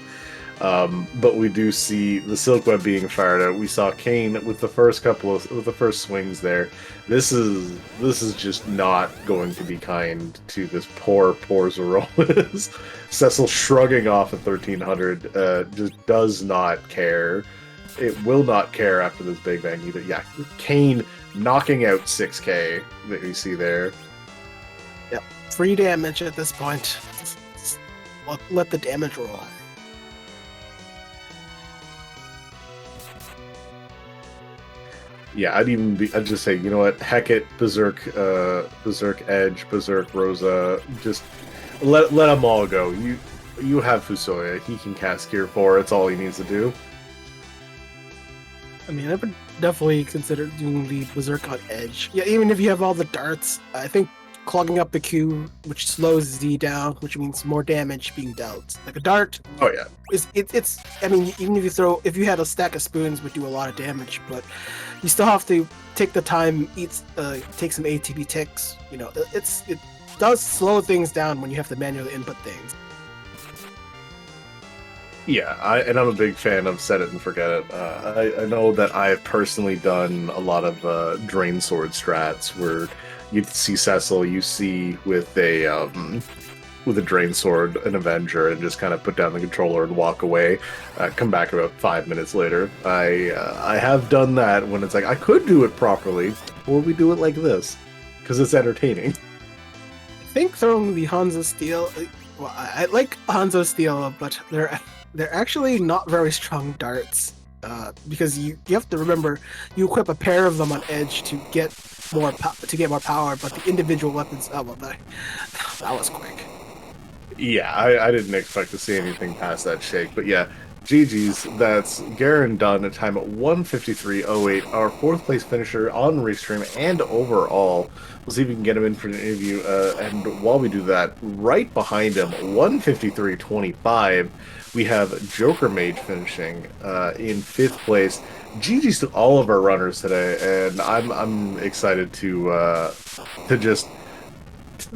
But we do see the silk web being fired out. We saw Kane with the first swings there. This is just not going to be kind to this poor Zeromus. Cecil shrugging off at 1300 just does not care. It will not care after this Big Bang either. Yeah, Kane knocking out 6k that you see there. Yep, free damage at this point. Let the damage roll. Yeah, I'd just say, you know what, heck it, Berserk Edge, Berserk Rosa, just let them all go. You have Fusoya, he can cast Gear 4, it's all he needs to do. I mean, I would definitely consider doing the Berserk on Edge. Yeah, even if you have all the darts, I think clogging up the Q, which slows Z down, which means more damage being dealt. Like a dart. Oh yeah. It's. I mean, even if you had a stack of spoons, would do a lot of damage, but you still have to take the time, take some ATB ticks. You know, it does slow things down when you have to manually input things. Yeah, I'm a big fan of set it and forget it. I know that I've personally done a lot of drain sword strats where you see Cecil, you see with a drain sword an Avenger, and just kind of put down the controller and walk away. Come back about 5 minutes later. I have done that when it's like I could do it properly, or we do it like this because it's entertaining. I think throwing the Hanzo Steel. Well, I like Hanzo Steel, but they're actually not very strong darts. Because you have to remember, you equip a pair of them on Edge to get more power, but the individual weapons. Oh well, that was quick. Yeah, I didn't expect to see anything past that shake, but yeah, GG's. That's Garen done a time at 1:53.08, our 4th place finisher on Restream and overall. We'll see if we can get him in for an interview. And while we do that, right behind him, 1:53.25. We have Joker Mage finishing in 5th place. GG's to all of our runners today, and I'm excited to just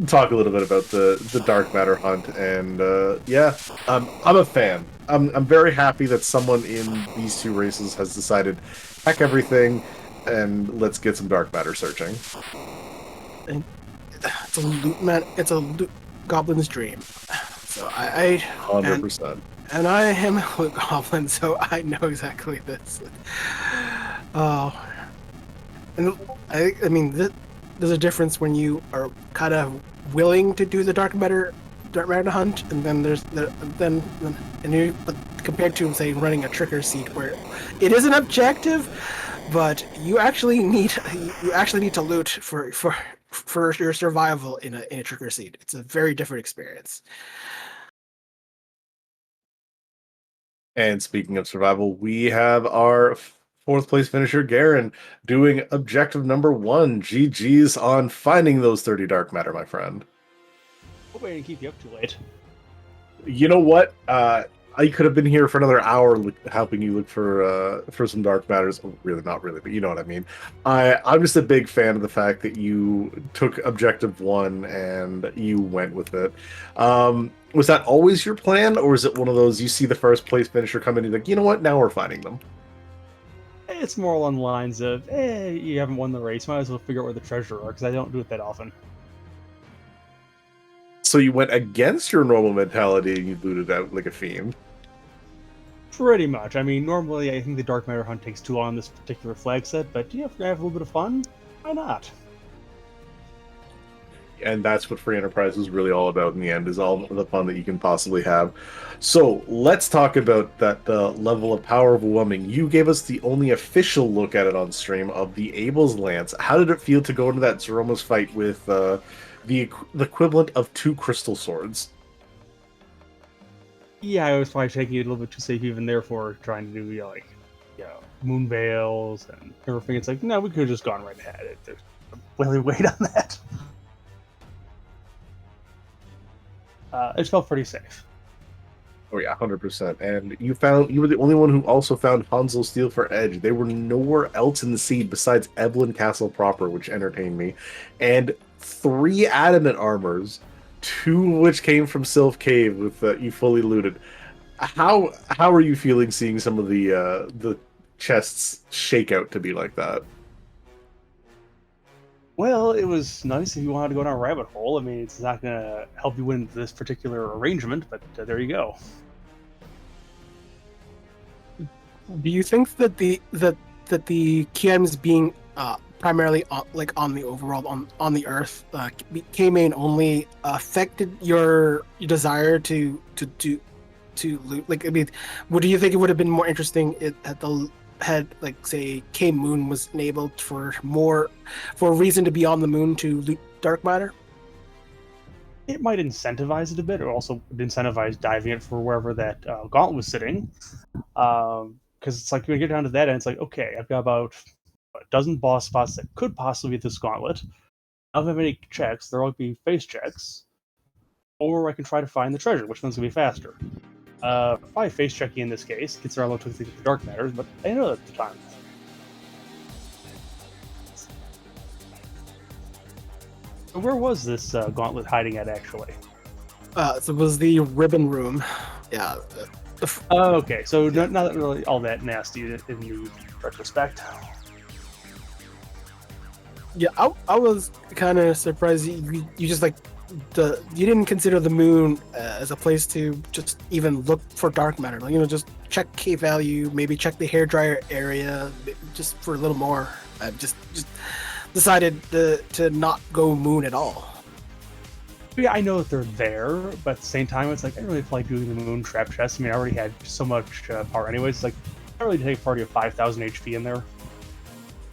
talk a little bit about the Dark Matter hunt. And yeah, I'm a fan. I'm very happy that someone in these 2 races has decided, heck everything, and let's get some Dark Matter searching. And it's a loot goblin's dream. So I 100%. And I am a loot goblin, so I know exactly this. And I mean, there's a difference when you are kind of willing to do the dark matter hunt, and then but compared to, say, running a trigger seed where it is an objective, but you actually need to loot for your survival in a trigger seed. It's a very different experience. And speaking of survival, we have our 4th place finisher, Garen, doing objective number 1. GG's on finding those 30 dark matter, my friend. Hope I didn't keep you up too late. You know what? I could have been here for another hour helping you look for some dark matters. Oh, really, not really, but you know what I mean. I'm just a big fan of the fact that you took objective 1 and you went with it. Was that always your plan, or is it one of those you see the 1st place finisher come in and you're like, you know what, now we're finding them? It's more along the lines of, you haven't won the race, might as well figure out where the treasure are, because I don't do it that often. So you went against your normal mentality and you looted out like a fiend? Pretty much. I mean, normally I think the Dark Matter hunt takes too long on this particular flag set, but if you have a little bit of fun, why not? And that's what Free Enterprise is really all about in the end, is all the fun that you can possibly have. So let's talk about that level of power overwhelming. You gave us the only official look at it on stream of the Abel's Lance. How did it feel to go into that Zeromus fight with the equivalent of 2 crystal swords? Yeah, I was probably taking it a little bit too safe even there for trying to do, moon veils and everything. It's like, no, we could have just gone right ahead. There's really weight on that. It felt pretty safe. Oh yeah, 100%. And you were the only one who also found Hanzo Steel for Edge. They were nowhere else in the seed besides Evelyn Castle proper, which entertained me. And 3 adamant armors, 2 which came from Sylph Cave with you fully looted. how are you feeling seeing some of the chests shake out to be like that? Well, it was nice if you wanted to go down a rabbit hole. I mean, it's not going to help you win this particular arrangement, but there you go. Do you think that the KMs being primarily on the overall on the Earth, K-main only affected your desire to loot? Like, I mean, do you think it would have been more interesting had like say K Moon was enabled for a reason to be on the moon to loot dark matter? It might incentivize it a bit, or also incentivize diving it for wherever that gauntlet was sitting. Because it's like when you get down to that end, it's like, okay, I've got about a dozen boss spots that could possibly be this gauntlet. I don't have any checks; there'll be face checks, or I can try to find the treasure. Which one's gonna be faster? Probably face checking in this case, considering how quickly the dark matters, but I know that's the time. So where was this gauntlet hiding at, actually? So it was the ribbon room. Yeah. Oh, okay, so not really all that nasty in the retrospect. Yeah, I was kind of surprised you just like you didn't consider the moon as a place to just even look for dark matter. Like, just check K value, maybe check the hairdryer area, just for a little more. Just decided to not go moon at all. Yeah, I know that they're there, but at the same time, it's like I don't really feel like doing the moon trap chest. I mean, I already had so much power anyways. It's like I don't really take a party of 5,000 HP in there.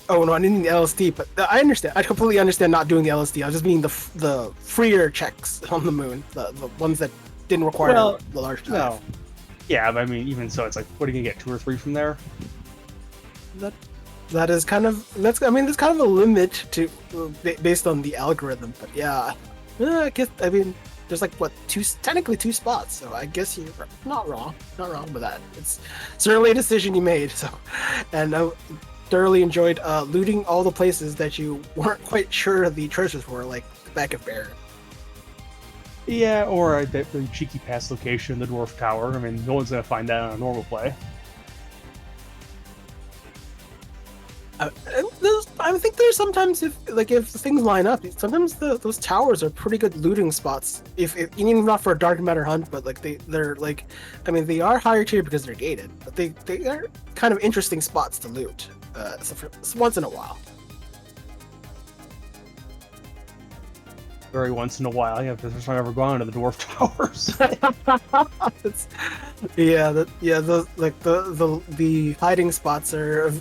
Oh no, I didn't need the LSD, but I understand. I completely understand not doing the LSD. I was just meaning the freer checks on the moon, the ones that didn't require the large dive. No. Yeah, but I mean, even so, it's like, what are you gonna get, 2 or 3 from there? That is kind of that's kind of a limit to based on the algorithm. But yeah, I guess there's like technically 2 spots, so I guess you're not wrong with that. It's certainly a decision you made. So, and thoroughly enjoyed looting all the places that you weren't quite sure the treasures were, like the back of Baron. Yeah, or that really cheeky pass location, the Dwarf Tower. I mean, no one's gonna find that on a normal play. I think there's sometimes if things line up, sometimes those towers are pretty good looting spots. If even not for a dark matter hunt, but like they're like, I mean, they are higher tier because they're gated, but they are kind of interesting spots to loot. So once in a while. Very once in a while. Yeah, the first time I've ever gone to the Dwarf Towers. The hiding spots are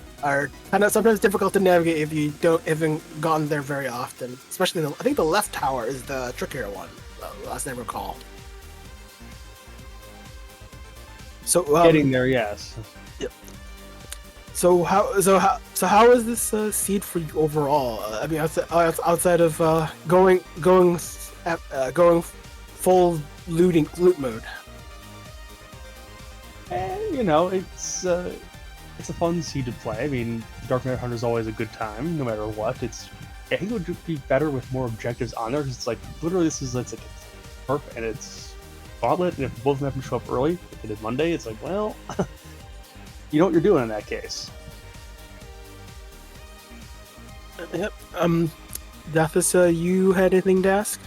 kind of sometimes difficult to navigate if you haven't gone there very often. Especially I think the left tower is the trickier one, last I recall. So getting there, yes. Yep. So how is this seed for you overall? I mean, outside of going full loot mode. It's a fun seed to play. I mean, Dark Knight Hunter is always a good time, no matter what. I think it would be better with more objectives on there, because it's like literally it's like perp and it's gauntlet, and if both of them happen to show up early, if it is Monday, it's like, well. You know what you're doing in that case. Yep. Dathis, you had anything to ask?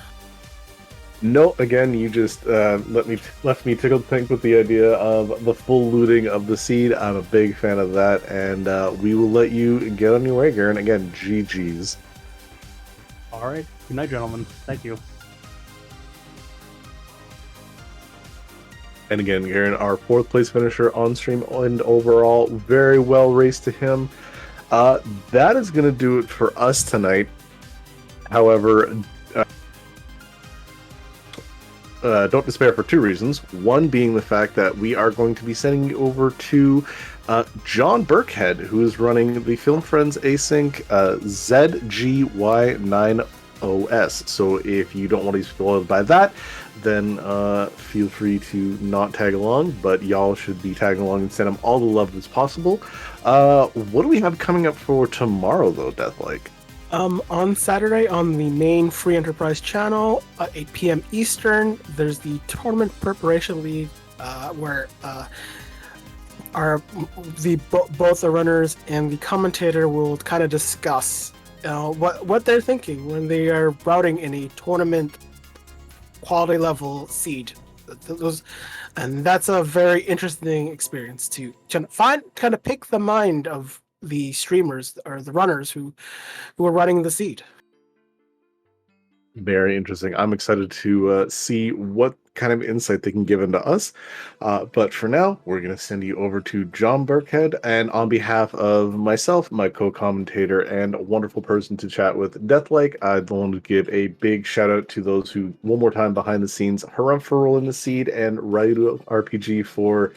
No, again, you just left me tickled pink with the idea of the full looting of the seed. I'm a big fan of that, and we will let you get on your way, Garen. Again, GG's. All right. Good night, gentlemen. Thank you. And again, Garen, our 4th place finisher on stream and overall, very well raced to him. That is going to do it for us tonight. However, don't despair for 2 reasons. One being the fact that we are going to be sending you over to John Burkhead, who is running the Film Friends Async ZGY9OS. So if you don't want to be spoiled by that, then feel free to not tag along, but y'all should be tagging along and send him all the love that's possible. What do we have coming up for tomorrow, though, Deathlike? On Saturday on the main Free Enterprise channel at 8 p.m. Eastern, there's the Tournament Preparation League where both the runners and the commentator will kind of discuss what they're thinking when they are routing in a tournament quality level seed. And that's a very interesting experience to kind of pick the mind of the streamers or the runners who are running the seed. Very interesting. I'm excited to see what kind of insight they can give into us. But for now, we're going to send you over to John Burkhead. And on behalf of myself, my co-commentator, and a wonderful person to chat with, Deathlike, I'd want to give a big shout out to those who, one more time behind the scenes, Harumph for rolling the seed, and Raidu RPG for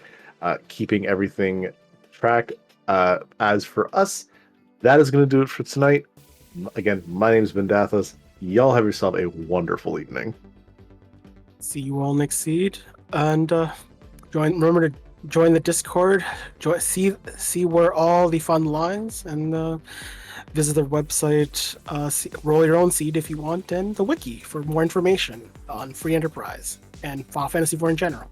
keeping everything tracked. As for us, that is going to do it for tonight. Again, my name is Ben Dathos. Y'all have yourself a wonderful evening. See you all next seed, and remember to join the Discord. See where all the fun lies, and visit their website. Roll your own seed if you want, and the wiki for more information on free enterprise and Final Fantasy IV in general.